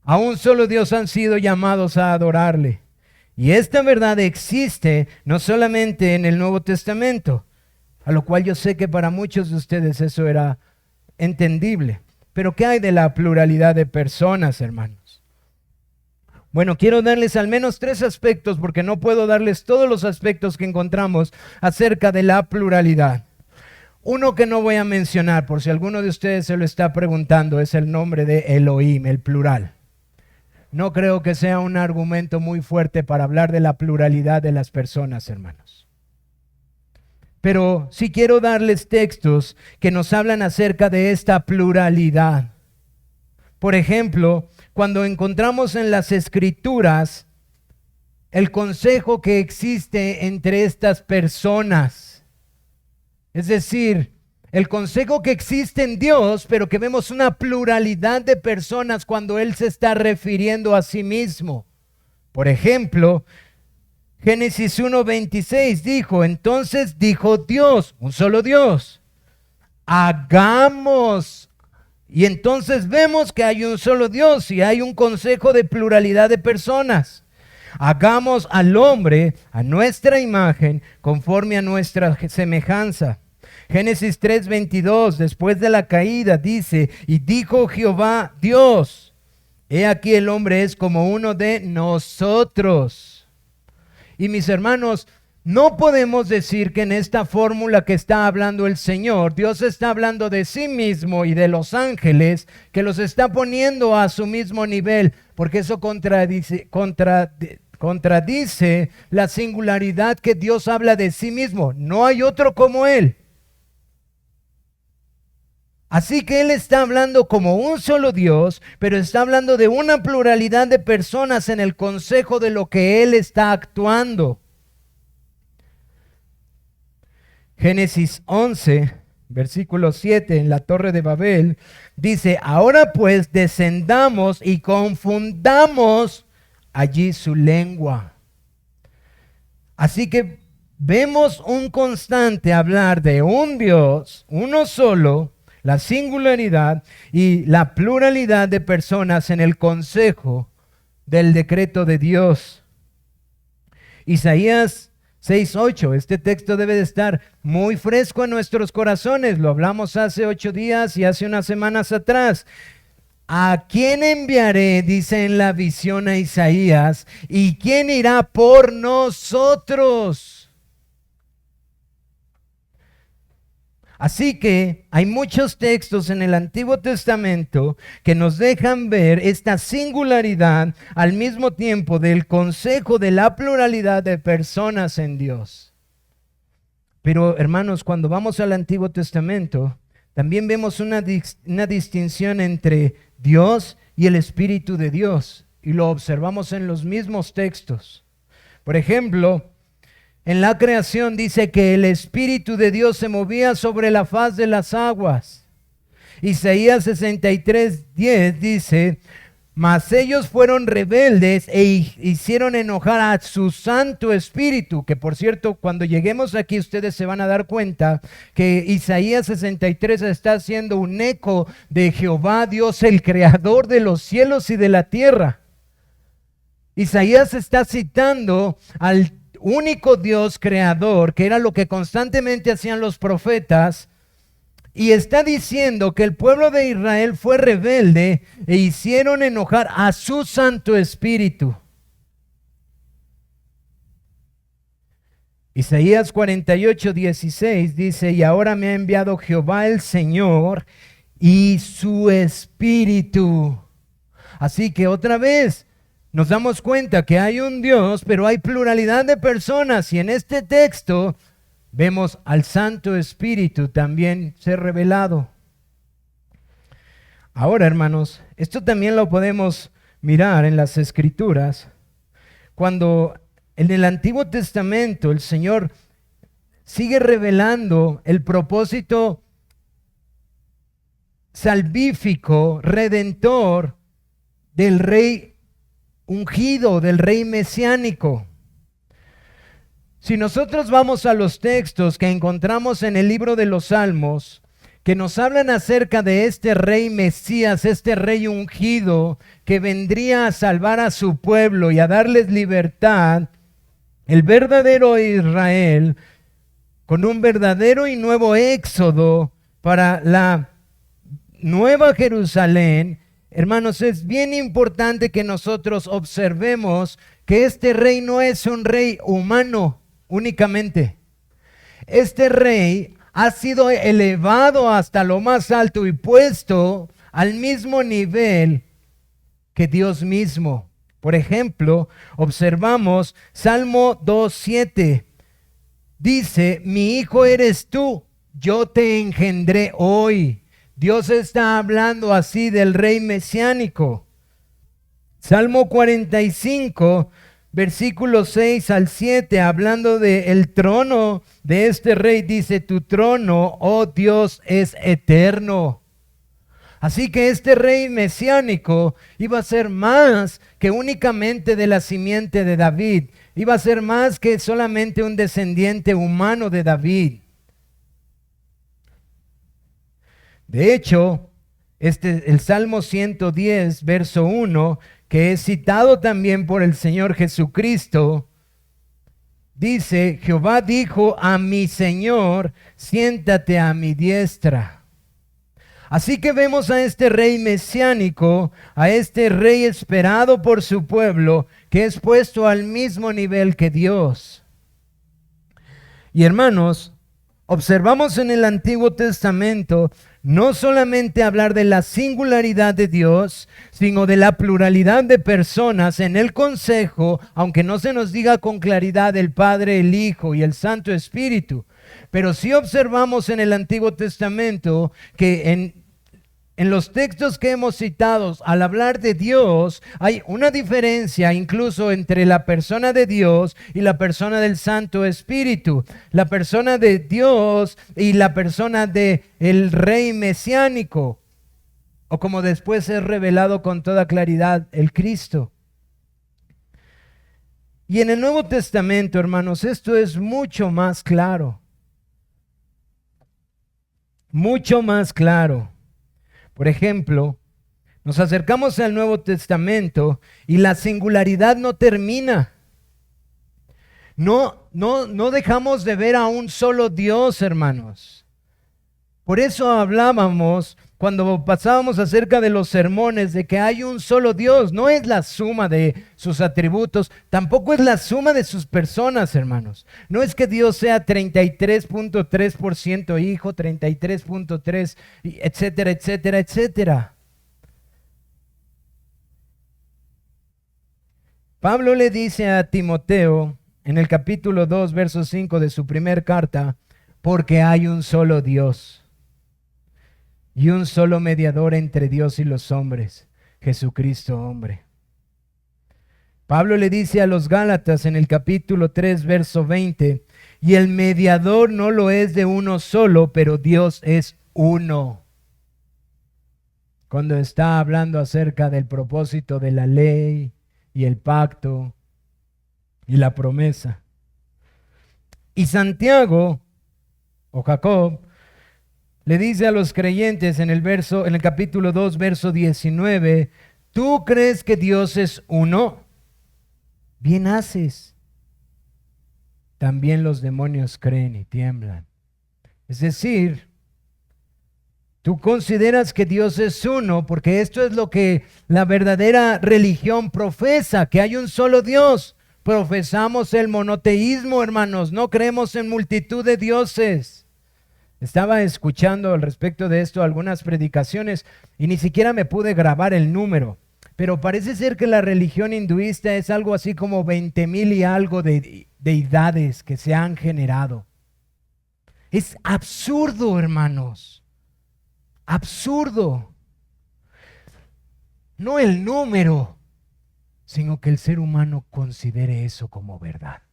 A un solo Dios han sido llamados a adorarle. Y esta verdad existe no solamente en el Nuevo Testamento, a lo cual yo sé que para muchos de ustedes eso era entendible. Pero ¿qué hay de la pluralidad de personas, hermanos? Bueno, quiero darles al menos 3 aspectos, porque no puedo darles todos los aspectos que encontramos acerca de la pluralidad. Uno que no voy a mencionar, por si alguno de ustedes se lo está preguntando, es el nombre de Elohim, el plural. No creo que sea un argumento muy fuerte para hablar de la pluralidad de las personas, hermanos. Pero sí quiero darles textos que nos hablan acerca de esta pluralidad. Por ejemplo, cuando encontramos en las Escrituras el consejo que existe entre estas personas, es decir, el consejo que existe en Dios, pero que vemos una pluralidad de personas cuando Él se está refiriendo a sí mismo. Por ejemplo, Génesis 1:26 dijo, entonces dijo Dios, un solo Dios, hagamos. Y entonces vemos que hay un solo Dios y hay un consejo de pluralidad de personas. Hagamos al hombre a nuestra imagen, conforme a nuestra semejanza. Génesis 3:22, después de la caída, dice, y dijo Jehová Dios, he aquí el hombre es como uno de nosotros. Y mis hermanos, no podemos decir que en esta fórmula que está hablando el Señor, Dios está hablando de sí mismo y de los ángeles, que los está poniendo a su mismo nivel, porque eso contradice la singularidad que Dios habla de sí mismo. No hay otro como Él. Así que Él está hablando como un solo Dios, pero está hablando de una pluralidad de personas en el consejo de lo que Él está actuando. Génesis 11, versículo 7, en la Torre de Babel, dice: ahora pues descendamos y confundamos allí su lengua. Así que vemos un constante hablar de un Dios, uno solo, la singularidad y la pluralidad de personas en el consejo del decreto de Dios. Isaías 6:8, este texto debe de estar muy fresco en nuestros corazones. Lo hablamos hace 8 días y hace unas semanas atrás. ¿A quién enviaré?, dice en la visión a Isaías, ¿y quién irá por nosotros? Así que hay muchos textos en el Antiguo Testamento que nos dejan ver esta singularidad al mismo tiempo del consejo de la pluralidad de personas en Dios. Pero hermanos, cuando vamos al Antiguo Testamento, también vemos una distinción entre Dios y el Espíritu de Dios, y lo observamos en los mismos textos. Por ejemplo, en la creación dice que el Espíritu de Dios se movía sobre la faz de las aguas. Isaías 63:10 dice: mas ellos fueron rebeldes e hicieron enojar a su Santo Espíritu. Que por cierto, cuando lleguemos aquí ustedes se van a dar cuenta que Isaías 63 está haciendo un eco de Jehová Dios, el creador de los cielos y de la tierra. Isaías está citando al único Dios creador, que era lo que constantemente hacían los profetas, y está diciendo que el pueblo de Israel fue rebelde e hicieron enojar a su Santo Espíritu. Isaías 48:16 dice: y ahora me ha enviado Jehová el Señor y su Espíritu. Así que otra vez nos damos cuenta que hay un Dios, pero hay pluralidad de personas, y en este texto vemos al Santo Espíritu también ser revelado. Ahora, hermanos, esto también lo podemos mirar en las Escrituras, cuando en el Antiguo Testamento el Señor sigue revelando el propósito salvífico, redentor del Rey ungido, del Rey mesiánico. Si nosotros vamos a los textos que encontramos en el libro de los Salmos, que nos hablan acerca de este Rey Mesías, este Rey ungido, que vendría a salvar a su pueblo y a darles libertad, el verdadero Israel, con un verdadero y nuevo éxodo para la nueva Jerusalén. Hermanos, es bien importante que nosotros observemos que este rey no es un rey humano únicamente. Este rey ha sido elevado hasta lo más alto y puesto al mismo nivel que Dios mismo. Por ejemplo, observamos Salmo 2:7. Dice: mi hijo eres tú, yo te engendré hoy. Dios está hablando así del rey mesiánico. Salmo 45, versículos 6 al 7, hablando del trono de este rey, dice: tu trono, oh Dios, es eterno. Así que este rey mesiánico iba a ser más que únicamente de la simiente de David. Iba a ser más que solamente un descendiente humano de David. De hecho, el Salmo 110, verso 1, que es citado también por el Señor Jesucristo, dice: Jehová dijo a mi Señor, siéntate a mi diestra. Así que vemos a este rey mesiánico, a este rey esperado por su pueblo, que es puesto al mismo nivel que Dios. Y hermanos, observamos en el Antiguo Testamento no solamente hablar de la singularidad de Dios, sino de la pluralidad de personas en el consejo, aunque no se nos diga con claridad el Padre, el Hijo y el Santo Espíritu. Pero sí observamos en el Antiguo Testamento que en en los textos que hemos citado, al hablar de Dios, hay una diferencia incluso entre la persona de Dios y la persona del Santo Espíritu. La persona de Dios y la persona del Rey mesiánico, o como después es revelado con toda claridad, el Cristo. Y en el Nuevo Testamento, hermanos, esto es mucho más claro. Mucho más claro. Por ejemplo, nos acercamos al Nuevo Testamento y la singularidad no termina. No dejamos de ver a un solo Dios, hermanos. Por eso hablábamos cuando pasábamos acerca de los sermones de que hay un solo Dios. No es la suma de sus atributos, tampoco es la suma de sus personas, hermanos. No es que Dios sea 33.3% hijo, 33.3, etcétera, etcétera, etcétera. Pablo le dice a Timoteo en el capítulo 2, verso 5 de su primer carta, porque hay un solo Dios y un solo mediador entre Dios y los hombres, Jesucristo hombre. Pablo le dice a los Gálatas en el capítulo 3, verso 20, y el mediador no lo es de uno solo, pero Dios es uno. Cuando está hablando acerca del propósito de la ley y el pacto y la promesa. Y Santiago, o Jacob, le dice a los creyentes en el capítulo 2, verso 19, ¿tú crees que Dios es uno? Bien haces. También los demonios creen y tiemblan. Es decir, tú consideras que Dios es uno, porque esto es lo que la verdadera religión profesa, que hay un solo Dios. Profesamos el monoteísmo, hermanos, no creemos en multitud de dioses. Estaba escuchando al respecto de esto algunas predicaciones y ni siquiera me pude grabar el número, pero parece ser que la religión hinduista es algo así como 20,000 y algo de deidades que se han generado. Es absurdo, hermanos, absurdo. No el número, sino que el ser humano considere eso como verdad.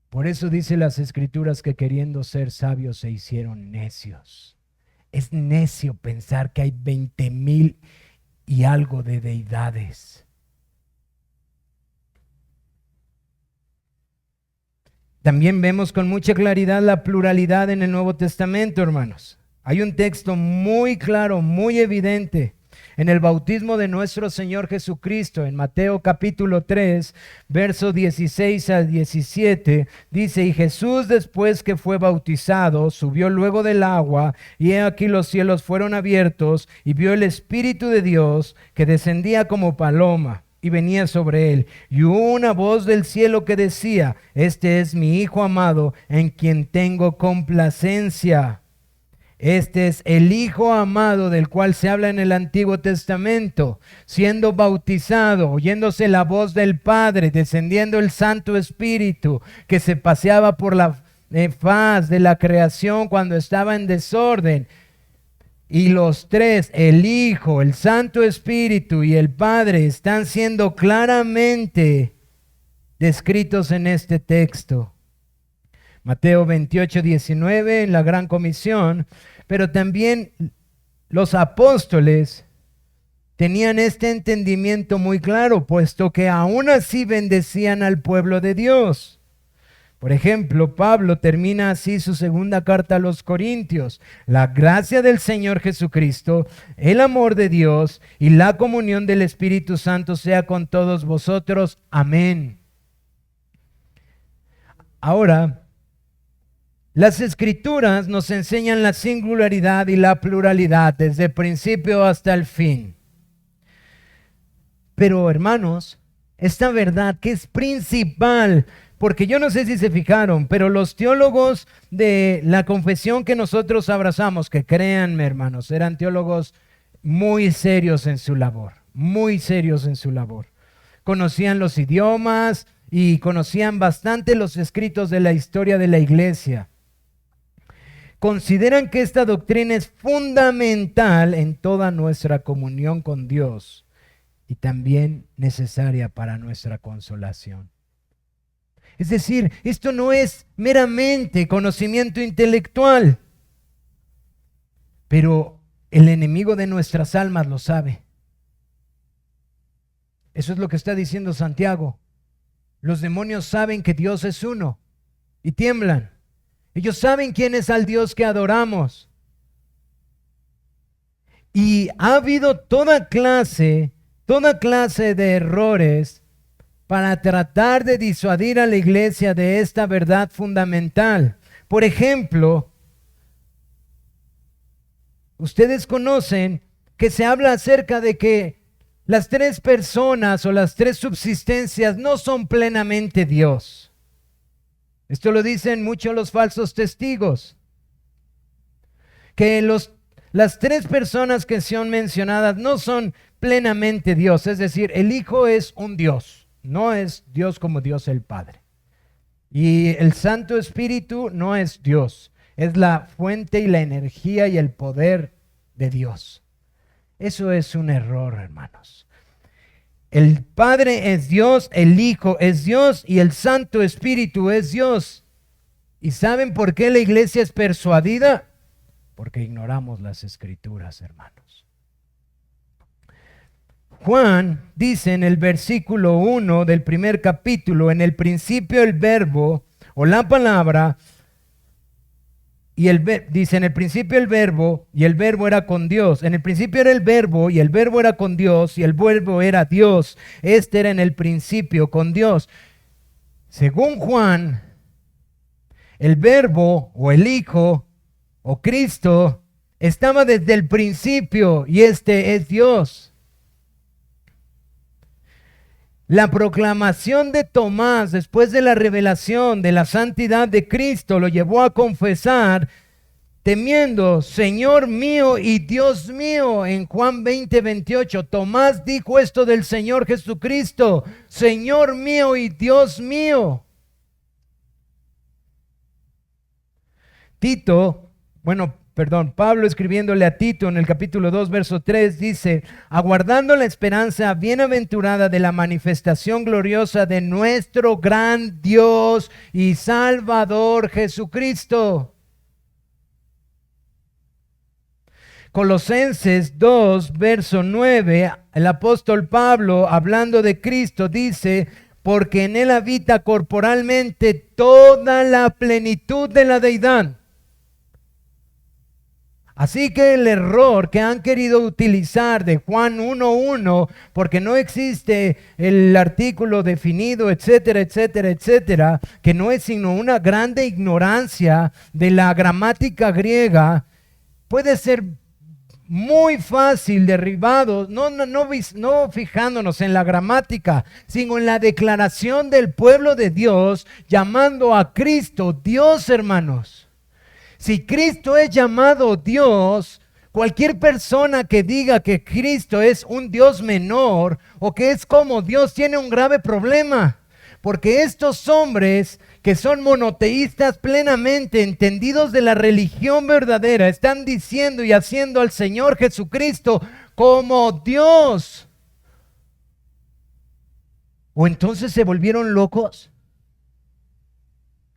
Por eso dice las Escrituras que queriendo ser sabios se hicieron necios. Es necio pensar que hay 20,000 y algo de deidades. También vemos con mucha claridad la pluralidad en el Nuevo Testamento, hermanos. Hay un texto muy claro, muy evidente. En el bautismo de nuestro Señor Jesucristo, en Mateo capítulo 3, verso 16 al 17, dice, y Jesús después que fue bautizado, subió luego del agua, y he aquí los cielos fueron abiertos, y vio el Espíritu de Dios que descendía como paloma, y venía sobre él. Y hubo una voz del cielo que decía, este es mi Hijo amado, en quien tengo complacencia. Este es el Hijo amado del cual se habla en el Antiguo Testamento, siendo bautizado, oyéndose la voz del Padre, descendiendo el Santo Espíritu, que se paseaba por la faz de la creación cuando estaba en desorden. Y los tres, el Hijo, el Santo Espíritu y el Padre, están siendo claramente descritos en este texto. Mateo 28, 19, en la Gran Comisión, pero también los apóstoles tenían este entendimiento muy claro, puesto que aún así bendecían al pueblo de Dios. Por ejemplo, Pablo termina así su segunda carta a los Corintios. La gracia del Señor Jesucristo, el amor de Dios y la comunión del Espíritu Santo sea con todos vosotros. Amén. Ahora, las Escrituras nos enseñan la singularidad y la pluralidad desde el principio hasta el fin. Pero, hermanos, esta verdad que es principal, porque yo no sé si se fijaron, pero los teólogos de la confesión que nosotros abrazamos, que créanme, hermanos, eran teólogos muy serios en su labor, muy serios en su labor. Conocían los idiomas y conocían bastante los escritos de la historia de la iglesia. consideran que esta doctrina es fundamental en toda nuestra comunión con Dios y también necesaria para nuestra consolación. Es decir, esto no es meramente conocimiento intelectual, pero el enemigo de nuestras almas lo sabe. Eso es lo que está diciendo Santiago. Los demonios saben que Dios es uno y tiemblan. Ellos saben quién es al Dios que adoramos. Y ha habido toda clase de errores para tratar de disuadir a la iglesia de esta verdad fundamental. Por ejemplo, ustedes conocen que se habla acerca de que las tres personas o las tres subsistencias no son plenamente Dios. Esto lo dicen muchos los falsos testigos. Que las tres personas que son mencionadas no son plenamente Dios. Es decir, el Hijo es un Dios. No es Dios como Dios el Padre. Y el Santo Espíritu no es Dios. Es la fuente y la energía y el poder de Dios. Eso es un error, hermanos. El Padre es Dios, el Hijo es Dios y el Santo Espíritu es Dios. ¿Y saben por qué la iglesia es persuadida? Porque ignoramos las Escrituras, hermanos. Juan dice en el versículo 1 del primer capítulo, en el principio el verbo o la palabra, y dice en el principio el verbo y el verbo era con Dios. En el principio era el verbo y el verbo era con Dios y el verbo era Dios. Este era en el principio con Dios. Según Juan, el verbo o el Hijo o Cristo estaba desde el principio y este es Dios. La proclamación de Tomás después de la revelación de la santidad de Cristo lo llevó a confesar temiendo, Señor mío y Dios mío. En Juan 20:28, Tomás dijo esto del Señor Jesucristo, Señor mío y Dios mío. Pablo escribiéndole a Tito en el capítulo 2, verso 3, dice, aguardando la esperanza bienaventurada de la manifestación gloriosa de nuestro gran Dios y Salvador Jesucristo. Colosenses 2, verso 9, el apóstol Pablo, hablando de Cristo, dice, porque en él habita corporalmente toda la plenitud de la deidad. Así que el error que han querido utilizar de Juan 1:1, porque no existe el artículo definido, etcétera, etcétera, etcétera, que no es sino una grande ignorancia de la gramática griega, puede ser muy fácil derribado, no fijándonos en la gramática, sino en la declaración del pueblo de Dios, llamando a Cristo Dios, hermanos. Si Cristo es llamado Dios, cualquier persona que diga que Cristo es un Dios menor o que es como Dios tiene un grave problema. Porque estos hombres que son monoteístas plenamente entendidos de la religión verdadera están diciendo y haciendo al Señor Jesucristo como Dios. ¿O entonces se volvieron locos?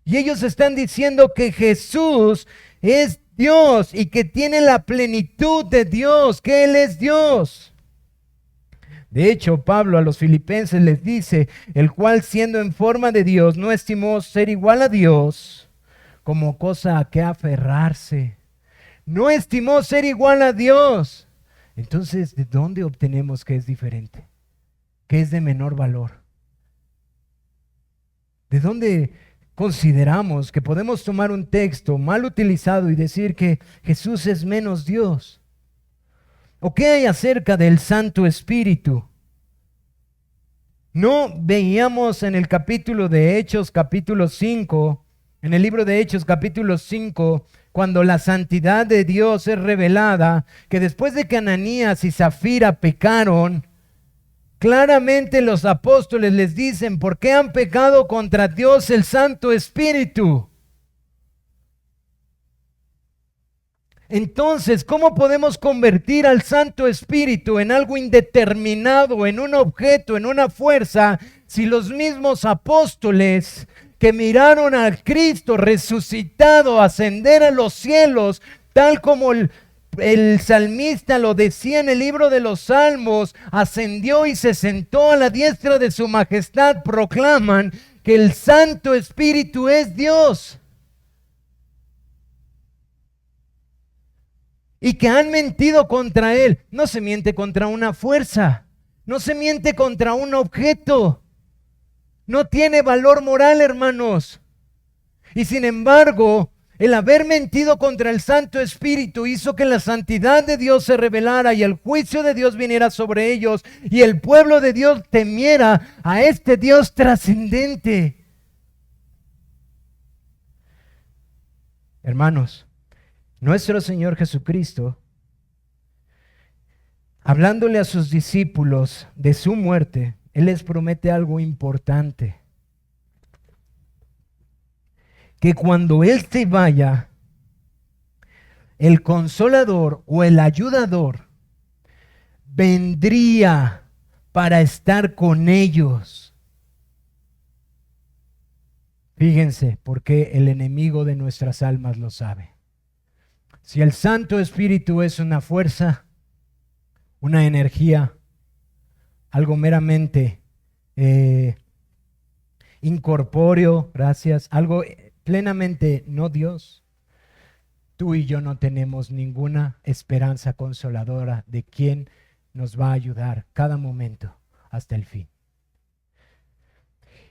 Y ellos están diciendo que Jesús es Dios y que tiene la plenitud de Dios, que Él es Dios. De hecho, Pablo a los filipenses les dice, el cual siendo en forma de Dios, no estimó ser igual a Dios como cosa a que aferrarse. No estimó ser igual a Dios. Entonces, ¿de dónde obtenemos que es diferente? Que es de menor valor. ¿De dónde consideramos que podemos tomar un texto mal utilizado y decir que Jesús es menos Dios? ¿O qué hay acerca del Santo Espíritu? ¿No veíamos en el capítulo de Hechos, capítulo 5, en el libro de Hechos, capítulo 5, cuando la santidad de Dios es revelada, que después de que Ananías y Zafira pecaron, claramente los apóstoles les dicen, ¿por qué han pecado contra Dios el Santo Espíritu? Entonces, ¿cómo podemos convertir al Santo Espíritu en algo indeterminado, en un objeto, en una fuerza, si los mismos apóstoles que miraron a Cristo resucitado ascender a los cielos, tal como el salmista lo decía en el libro de los Salmos, ascendió y se sentó a la diestra de su majestad, proclaman que el Santo Espíritu es Dios? Y que han mentido contra Él. No se miente contra una fuerza, no se miente contra un objeto. No tiene valor moral, hermanos. Y sin embargo, el haber mentido contra el Santo Espíritu hizo que la santidad de Dios se revelara y el juicio de Dios viniera sobre ellos y el pueblo de Dios temiera a este Dios trascendente. Hermanos, nuestro Señor Jesucristo, hablándole a sus discípulos de su muerte, Él les promete algo importante. Que cuando Él se vaya, el Consolador o el Ayudador vendría para estar con ellos. Fíjense, porque el enemigo de nuestras almas lo sabe. Si el Santo Espíritu es una fuerza, una energía, algo meramente incorpóreo, gracias, algo plenamente no Dios, tú y yo no tenemos ninguna esperanza consoladora de quién nos va a ayudar cada momento hasta el fin.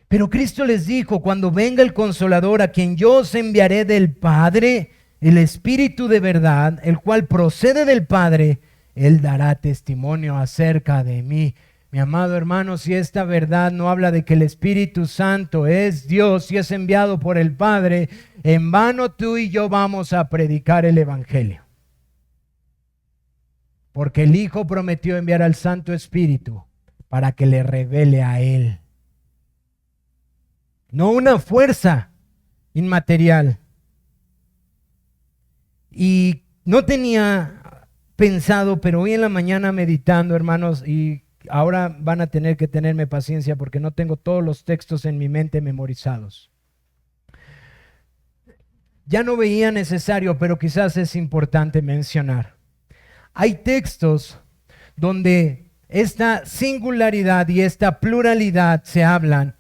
Pero Cristo les dijo, cuando venga el Consolador, a quien yo os enviaré del Padre, el Espíritu de verdad, el cual procede del Padre, Él dará testimonio acerca de mí. Mi amado hermano, si esta verdad no habla de que el Espíritu Santo es Dios y es enviado por el Padre, en vano tú y yo vamos a predicar el Evangelio. Porque el Hijo prometió enviar al Santo Espíritu para que le revele a Él. No una fuerza inmaterial. Y no tenía pensado, pero hoy en la mañana meditando, hermanos, y ahora van a tener que tenerme paciencia porque no tengo todos los textos en mi mente memorizados. Ya no veía necesario, pero quizás es importante mencionar. Hay textos donde esta singularidad y esta pluralidad se hablan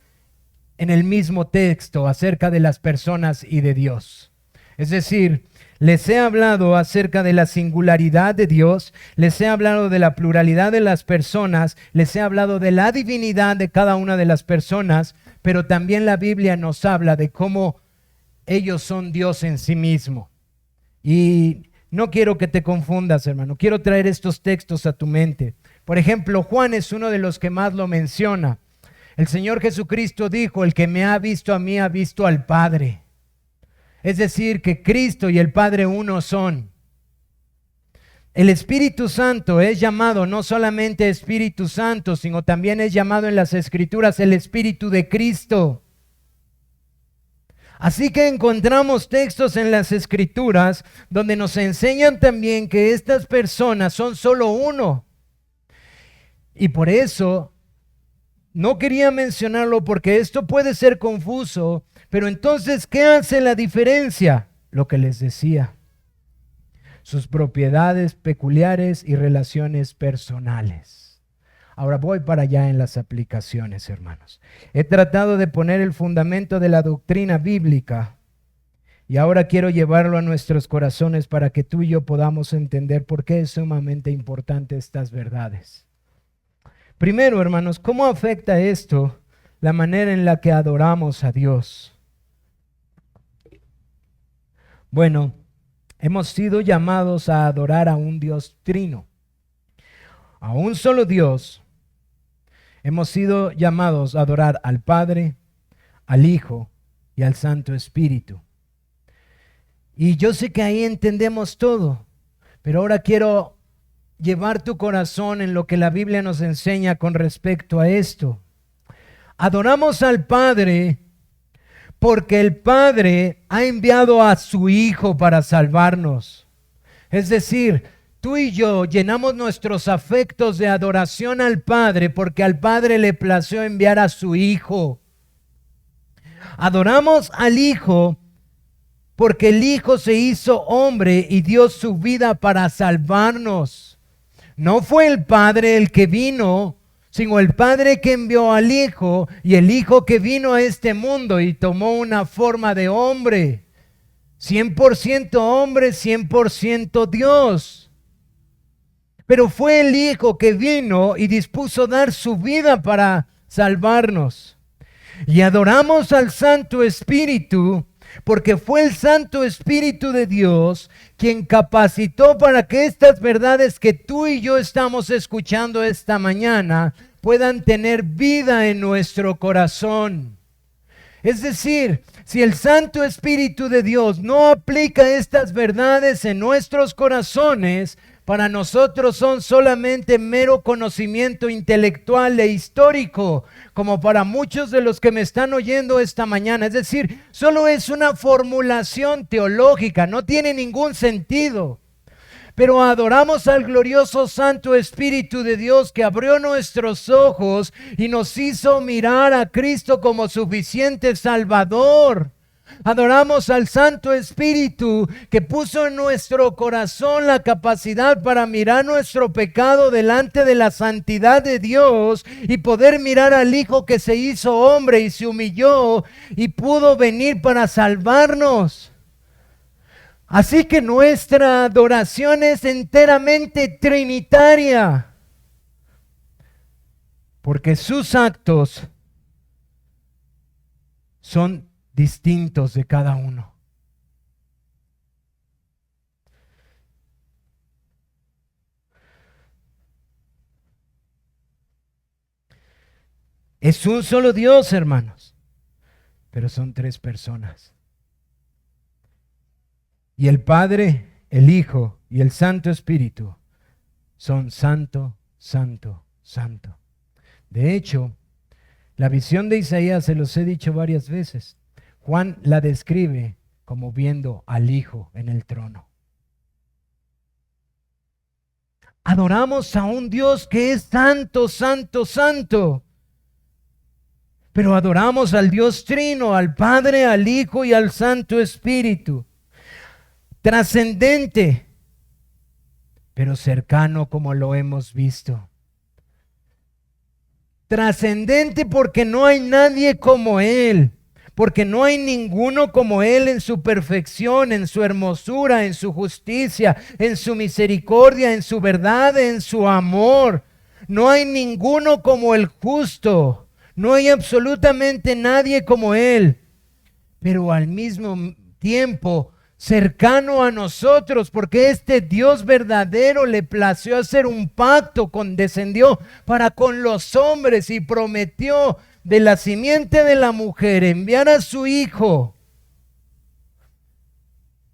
en el mismo texto acerca de las personas y de Dios. Es decir, les he hablado acerca de la singularidad de Dios, les he hablado de la pluralidad de las personas, les he hablado de la divinidad de cada una de las personas, pero también la Biblia nos habla de cómo ellos son Dios en sí mismo. Y no quiero que te confundas, hermano, quiero traer estos textos a tu mente. Por ejemplo, Juan es uno de los que más lo menciona. El Señor Jesucristo dijo, el que me ha visto a mí ha visto al Padre. Es decir, que Cristo y el Padre uno son. El Espíritu Santo es llamado no solamente Espíritu Santo, sino también es llamado en las Escrituras el Espíritu de Cristo. Así que encontramos textos en las Escrituras donde nos enseñan también que estas personas son solo uno. Y por eso no quería mencionarlo porque esto puede ser confuso, pero entonces, ¿qué hace la diferencia? Lo que les decía, sus propiedades peculiares y relaciones personales. Ahora voy para allá en las aplicaciones, hermanos. He tratado de poner el fundamento de la doctrina bíblica y ahora quiero llevarlo a nuestros corazones para que tú y yo podamos entender por qué es sumamente importante estas verdades. Primero, hermanos, ¿cómo afecta esto la manera en la que adoramos a Dios? Bueno, hemos sido llamados a adorar a un Dios trino, a un solo Dios. Hemos sido llamados a adorar al Padre, al Hijo y al Santo Espíritu. Y yo sé que ahí entendemos todo, pero ahora quiero llevar tu corazón en lo que la Biblia nos enseña con respecto a esto. Adoramos al Padre porque el Padre ha enviado a su Hijo para salvarnos. Es decir, tú y yo llenamos nuestros afectos de adoración al Padre porque al Padre le plació enviar a su Hijo. Adoramos al Hijo porque el Hijo se hizo hombre y dio su vida para salvarnos. No fue el Padre el que vino, sino el Padre que envió al Hijo, y el Hijo que vino a este mundo y tomó una forma de hombre. 100% hombre, 100% Dios. Pero fue el Hijo que vino y dispuso dar su vida para salvarnos. Y adoramos al Santo Espíritu porque fue el Santo Espíritu de Dios quien capacitó para que estas verdades que tú y yo estamos escuchando esta mañana puedan tener vida en nuestro corazón. Es decir, si el Santo Espíritu de Dios no aplica estas verdades en nuestros corazones, para nosotros son solamente mero conocimiento intelectual e histórico, como para muchos de los que me están oyendo esta mañana. Es decir, solo es una formulación teológica, no tiene ningún sentido. Pero adoramos al glorioso Santo Espíritu de Dios que abrió nuestros ojos y nos hizo mirar a Cristo como suficiente Salvador. Adoramos al Santo Espíritu que puso en nuestro corazón la capacidad para mirar nuestro pecado delante de la santidad de Dios y poder mirar al Hijo que se hizo hombre y se humilló y pudo venir para salvarnos. Así que nuestra adoración es enteramente trinitaria, porque sus actos son distintos de cada uno. Es un solo Dios, hermanos, pero son tres personas. Y el Padre, el Hijo y el Santo Espíritu son santo, santo, santo. De hecho, la visión de Isaías, se los he dicho varias veces, Juan la describe como viendo al Hijo en el trono. Adoramos a un Dios que es santo, santo, santo. Pero adoramos al Dios Trino, al Padre, al Hijo y al Santo Espíritu. Trascendente, pero cercano como lo hemos visto. Trascendente porque no hay nadie como Él, porque no hay ninguno como Él en su perfección, en su hermosura, en su justicia, en su misericordia, en su verdad, en su amor. No hay ninguno como el justo, no hay absolutamente nadie como Él, pero al mismo tiempo cercano a nosotros, porque este Dios verdadero le plació hacer un pacto, condescendió para con los hombres y prometió de la simiente de la mujer enviar a su Hijo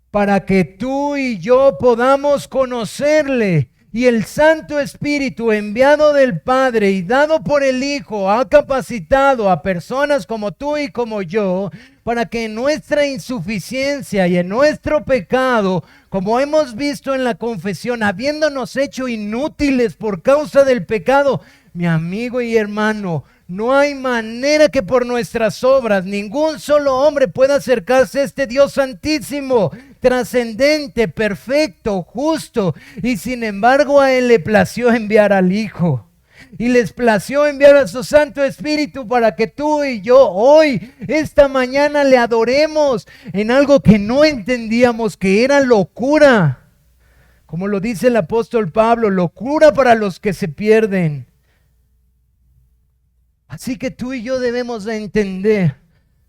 para que tú y yo podamos conocerle. Y el Santo Espíritu enviado del Padre y dado por el Hijo ha capacitado a personas como tú y como yo para que en nuestra insuficiencia y en nuestro pecado, como hemos visto en la confesión, habiéndonos hecho inútiles por causa del pecado, mi amigo y hermano, no hay manera que por nuestras obras ningún solo hombre pueda acercarse a este Dios santísimo, trascendente, perfecto, justo. Y sin embargo a Él le plació enviar al Hijo. Y les plació enviar a su Santo Espíritu para que tú y yo hoy, esta mañana, le adoremos en algo que no entendíamos, que era locura. Como lo dice el apóstol Pablo, locura para los que se pierden. Así que tú y yo debemos de entender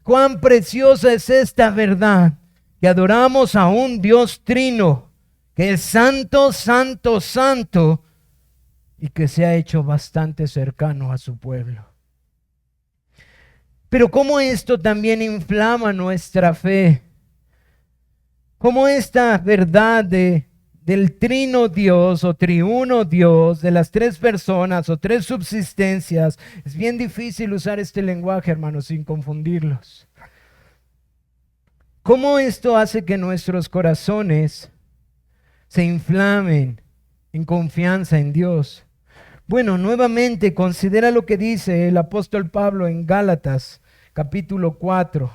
cuán preciosa es esta verdad, que adoramos a un Dios trino, que es santo, santo, santo, y que se ha hecho bastante cercano a su pueblo. Pero cómo esto también inflama nuestra fe, cómo esta verdad del trino Dios o triuno Dios, de las tres personas o tres subsistencias. Es bien difícil usar este lenguaje, hermanos, sin confundirlos. ¿Cómo esto hace que nuestros corazones se inflamen en confianza en Dios. Bueno, nuevamente considera lo que dice el apóstol Pablo en Gálatas, capítulo 4.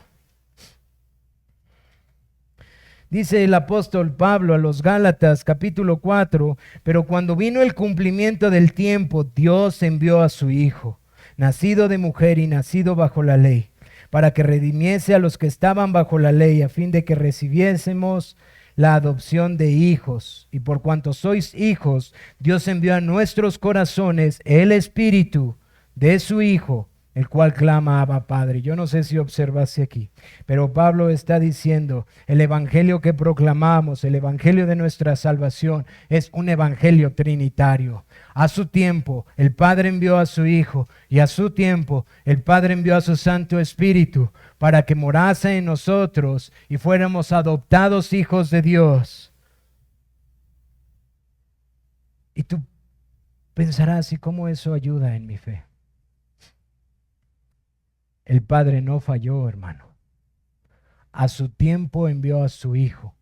Dice el apóstol Pablo a los Gálatas, capítulo 4, pero cuando vino el cumplimiento del tiempo, Dios envió a su Hijo, nacido de mujer y nacido bajo la ley, para que redimiese a los que estaban bajo la ley, a fin de que recibiésemos la adopción de hijos. Y por cuanto sois hijos, Dios envió a nuestros corazones el Espíritu de su Hijo, el cual clama Abba Padre. Yo no sé si observaste aquí, pero Pablo está diciendo, el evangelio que proclamamos, el evangelio de nuestra salvación, es un evangelio trinitario. A su tiempo, el Padre envió a su Hijo, y a su tiempo, el Padre envió a su Santo Espíritu, para que morase en nosotros y fuéramos adoptados hijos de Dios. Y tú pensarás, ¿y cómo eso ayuda en mi fe? El Padre no falló, hermano. A su tiempo envió a su Hijo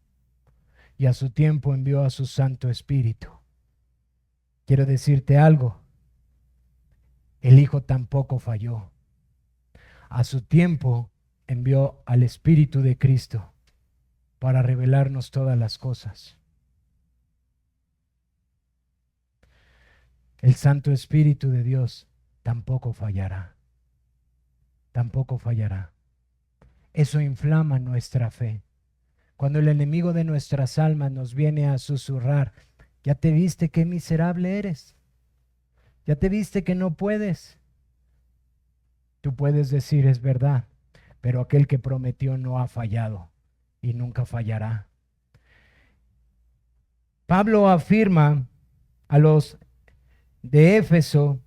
y a su tiempo envió a su Santo Espíritu. Quiero decirte algo, el Hijo tampoco falló. A su tiempo envió al Espíritu de Cristo para revelarnos todas las cosas. El Santo Espíritu de Dios tampoco fallará. Tampoco fallará. Eso inflama nuestra fe. Cuando el enemigo de nuestras almas nos viene a susurrar, ¿ya te viste qué miserable eres? ¿Ya te viste que no puedes? Tú puedes decir, es verdad, pero aquel que prometió no ha fallado y nunca fallará. Pablo afirma a los de Éfeso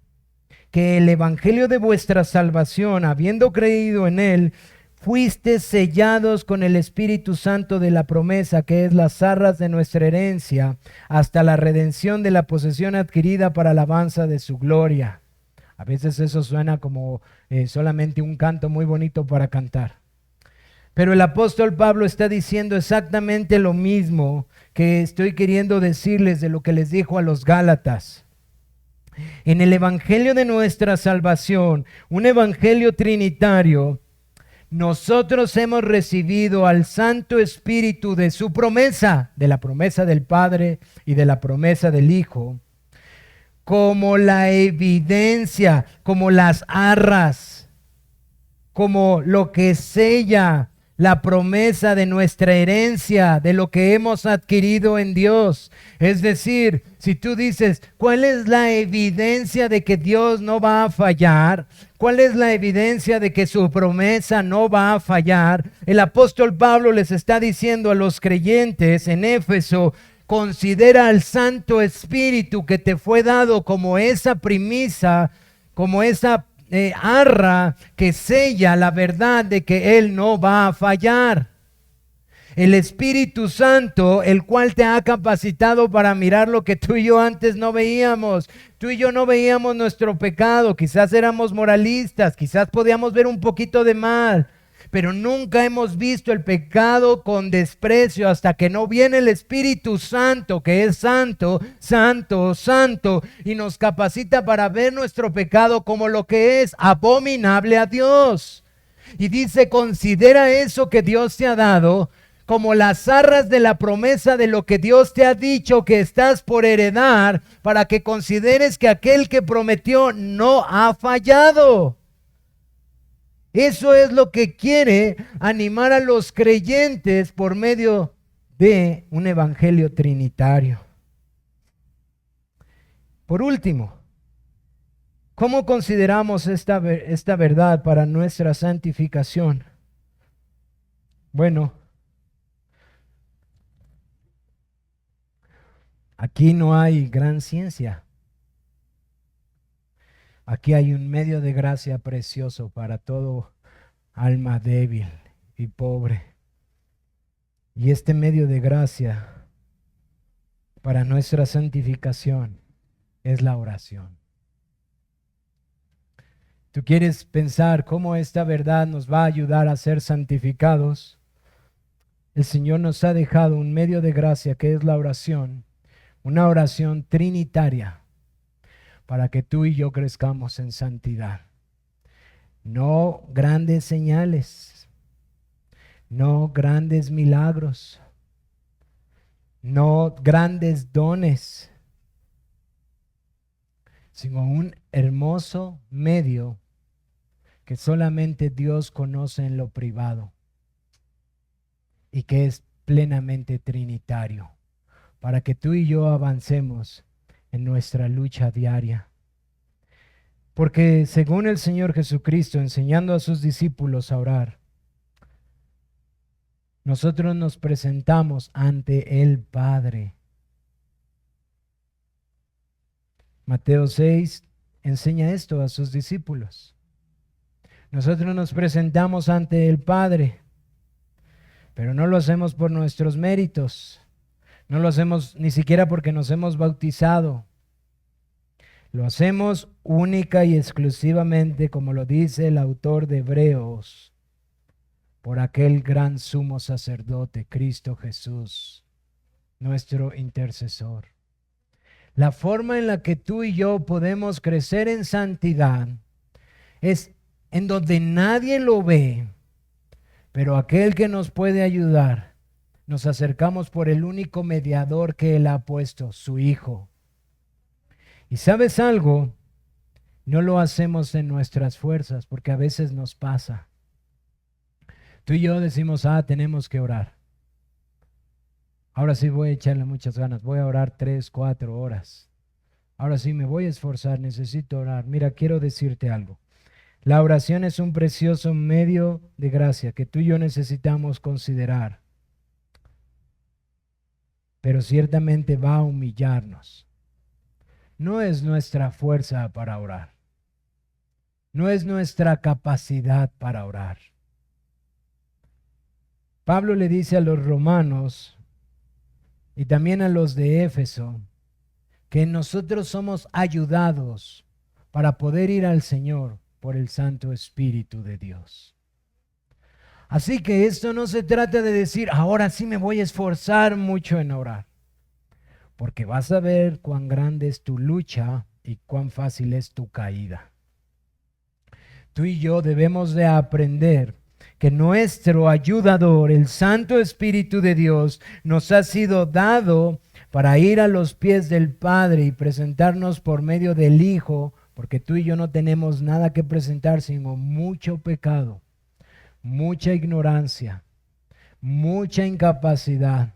que el evangelio de vuestra salvación, habiendo creído en él, fuiste sellados con el Espíritu Santo de la promesa, que es las arras de nuestra herencia, hasta la redención de la posesión adquirida para alabanza de su gloria. A veces eso suena como solamente un canto muy bonito para cantar. Pero el apóstol Pablo está diciendo exactamente lo mismo que estoy queriendo decirles de lo que les dijo a los Gálatas. En el evangelio de nuestra salvación, un evangelio trinitario, nosotros hemos recibido al Santo Espíritu de su promesa, de la promesa del Padre y de la promesa del Hijo, como la evidencia, como las arras, como lo que sella la promesa de nuestra herencia, de lo que hemos adquirido en Dios. Es decir, si tú dices, ¿cuál es la evidencia de que Dios no va a fallar? ¿Cuál es la evidencia de que su promesa no va a fallar? El apóstol Pablo les está diciendo a los creyentes en Éfeso, considera al Santo Espíritu que te fue dado como esa premisa, como esa arra que sella la verdad de que Él no va a fallar. El Espíritu Santo, el cual te ha capacitado para mirar lo que tú y yo antes no veíamos. Tú y yo no veíamos nuestro pecado, quizás éramos moralistas, quizás podíamos ver un poquito de mal, pero nunca hemos visto el pecado con desprecio hasta que no viene el Espíritu Santo, que es santo, santo, santo, y nos capacita para ver nuestro pecado como lo que es, abominable a Dios. Y dice, considera eso que Dios te ha dado como las arras de la promesa de lo que Dios te ha dicho que estás por heredar, para que consideres que aquel que prometió no ha fallado. Eso es lo que quiere animar a los creyentes por medio de un evangelio trinitario. Por último, ¿cómo consideramos esta verdad para nuestra santificación? Bueno, aquí no hay gran ciencia. Aquí hay un medio de gracia precioso para todo alma débil y pobre. Y este medio de gracia para nuestra santificación es la oración. ¿Tú quieres pensar cómo esta verdad nos va a ayudar a ser santificados? el Señor nos ha dejado un medio de gracia que es la oración, una oración trinitaria, para que tú y yo crezcamos en santidad. No grandes señales, no grandes milagros, no grandes dones, sino un hermoso medio que solamente Dios conoce en lo privado y que es plenamente trinitario, para que tú y yo avancemos en nuestra lucha diaria. Porque según el Señor Jesucristo, enseñando a sus discípulos a orar, nosotros nos presentamos ante el Padre. Mateo 6 enseña esto a sus discípulos. Nosotros nos presentamos ante el Padre, pero no lo hacemos por nuestros méritos. No lo hacemos ni siquiera porque nos hemos bautizado. Lo hacemos única y exclusivamente, como lo dice el autor de Hebreos, por aquel gran sumo sacerdote, Cristo Jesús, nuestro intercesor. La forma en la que tú y yo podemos crecer en santidad es en donde nadie lo ve, pero aquel que nos puede ayudar, nos acercamos por el único mediador que Él ha puesto, su Hijo. Y ¿sabes algo? No lo hacemos en nuestras fuerzas, porque a veces nos pasa. Tú y yo decimos, tenemos que orar. Ahora sí voy a echarle muchas ganas, voy a orar 3, 4 horas. Ahora sí me voy a esforzar, necesito orar. Mira, quiero decirte algo. La oración es un precioso medio de gracia que tú y yo necesitamos considerar, pero ciertamente va a humillarnos. No es nuestra fuerza para orar, no es nuestra capacidad para orar. Pablo le dice a los romanos y también a los de Éfeso que nosotros somos ayudados para poder ir al Señor por el Santo Espíritu de Dios. Así que esto no se trata de decir, ahora sí me voy a esforzar mucho en orar, porque vas a ver cuán grande es tu lucha y cuán fácil es tu caída. Tú y yo debemos de aprender que nuestro ayudador, el Santo Espíritu de Dios, nos ha sido dado para ir a los pies del Padre y presentarnos por medio del Hijo, porque tú y yo no tenemos nada que presentar sino mucho pecado, mucha ignorancia, mucha incapacidad,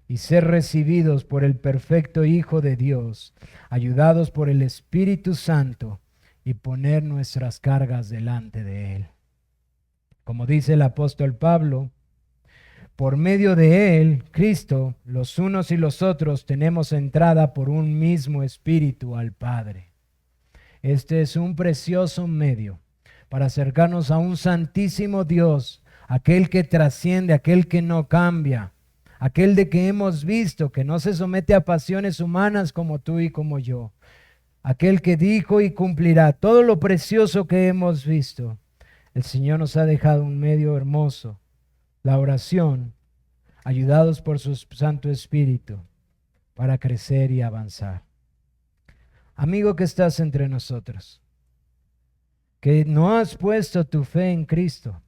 y ser recibidos por el perfecto Hijo de Dios, ayudados por el Espíritu Santo, y poner nuestras cargas delante de Él. Como dice el apóstol Pablo, por medio de Él, Cristo, los unos y los otros tenemos entrada por un mismo Espíritu al Padre. Este es un precioso medio para acercarnos a un santísimo Dios, aquel que trasciende, aquel que no cambia, aquel de que hemos visto que no se somete a pasiones humanas como tú y como yo, aquel que dijo y cumplirá todo lo precioso que hemos visto. El Señor nos ha dejado un medio hermoso, la oración, ayudados por su Santo Espíritu, para crecer y avanzar. Amigo que estás entre nosotros, que no has puesto tu fe en Cristo,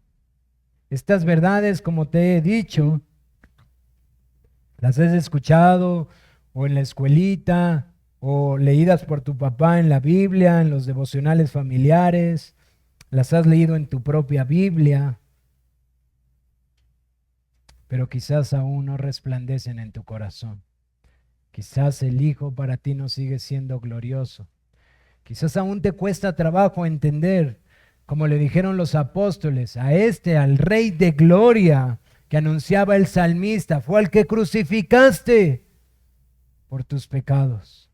estas verdades, como te he dicho, las has escuchado o en la escuelita o leídas por tu papá en la Biblia, en los devocionales familiares, las has leído en tu propia Biblia, pero quizás aún no resplandecen en tu corazón. Quizás el Hijo para ti no sigue siendo glorioso. Quizás aún te cuesta trabajo entender, como le dijeron los apóstoles, al Rey de Gloria que anunciaba el salmista, fue al que crucificaste por tus pecados.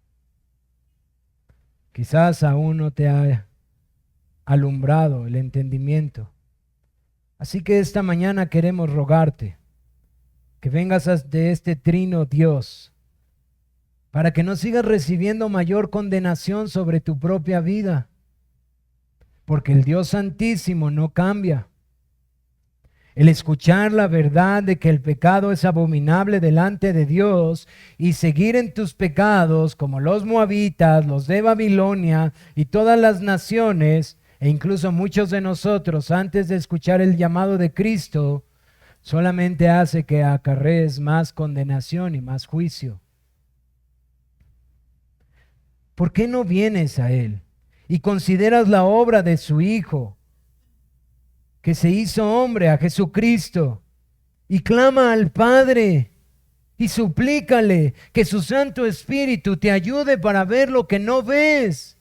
Quizás aún no te ha alumbrado el entendimiento. Así que esta mañana queremos rogarte que vengas de este trino Dios, para que no sigas recibiendo mayor condenación sobre tu propia vida, porque el Dios Santísimo no cambia. El escuchar la verdad de que el pecado es abominable delante de Dios y seguir en tus pecados como los moabitas, los de Babilonia y todas las naciones, e incluso muchos de nosotros antes de escuchar el llamado de Cristo, solamente hace que acarrees más condenación y más juicio. ¿Por qué no vienes a Él y consideras la obra de su Hijo, que se hizo hombre, a Jesucristo, y clama al Padre y suplícale que su Santo Espíritu te ayude para ver lo que no ves?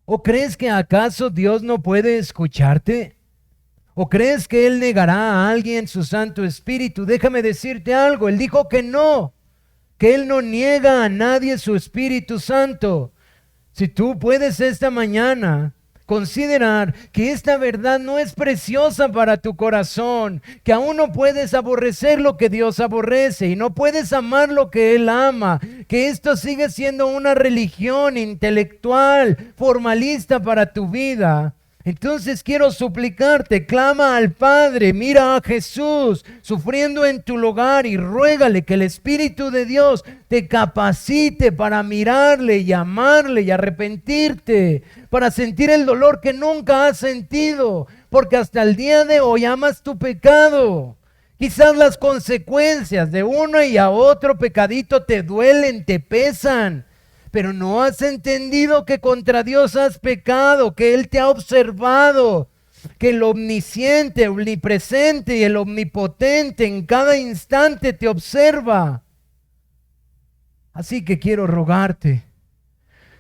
¿O crees que acaso Dios no puede escucharte? ¿O crees que Él negará a alguien su Santo Espíritu? Déjame decirte algo, Él dijo que no, que Él no niega a nadie su Espíritu Santo. Si tú puedes esta mañana considerar que esta verdad no es preciosa para tu corazón, que aún no puedes aborrecer lo que Dios aborrece y no puedes amar lo que Él ama, que esto sigue siendo una religión intelectual, formalista para tu vida, entonces quiero suplicarte, clama al Padre, mira a Jesús sufriendo en tu lugar y ruégale que el Espíritu de Dios te capacite para mirarle y amarle y arrepentirte, para sentir el dolor que nunca has sentido, porque hasta el día de hoy amas tu pecado. Quizás las consecuencias de uno y a otro pecadito te duelen, te pesan. Pero no has entendido que contra Dios has pecado, que Él te ha observado, que el omnisciente, omnipresente y el omnipotente en cada instante te observa. Así que quiero rogarte,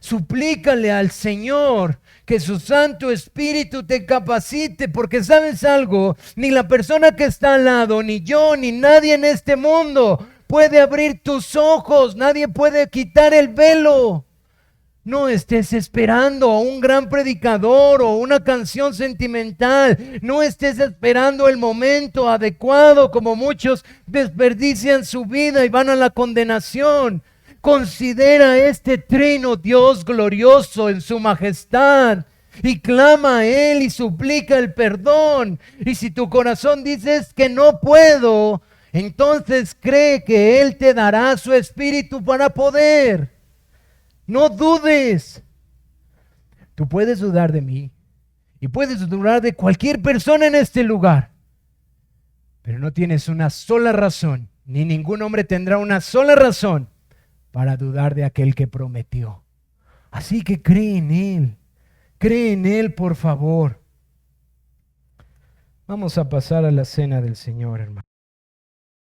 suplícale al Señor que su Santo Espíritu te capacite, porque ¿sabes algo? Ni la persona que está al lado, ni yo, ni nadie en este mundo puede abrir tus ojos, nadie puede quitar el velo. No estés esperando a un gran predicador o una canción sentimental. No estés esperando el momento adecuado, como muchos desperdician su vida y van a la condenación. Considera este trino Dios glorioso en su majestad y clama a Él y suplica el perdón. Y si tu corazón dices que no puedo, entonces cree que Él te dará su Espíritu para poder. No dudes. Tú puedes dudar de mí y puedes dudar de cualquier persona en este lugar, pero no tienes una sola razón, ni ningún hombre tendrá una sola razón para dudar de aquel que prometió. Así que cree en Él, por favor. Vamos a pasar a la cena del Señor, hermano.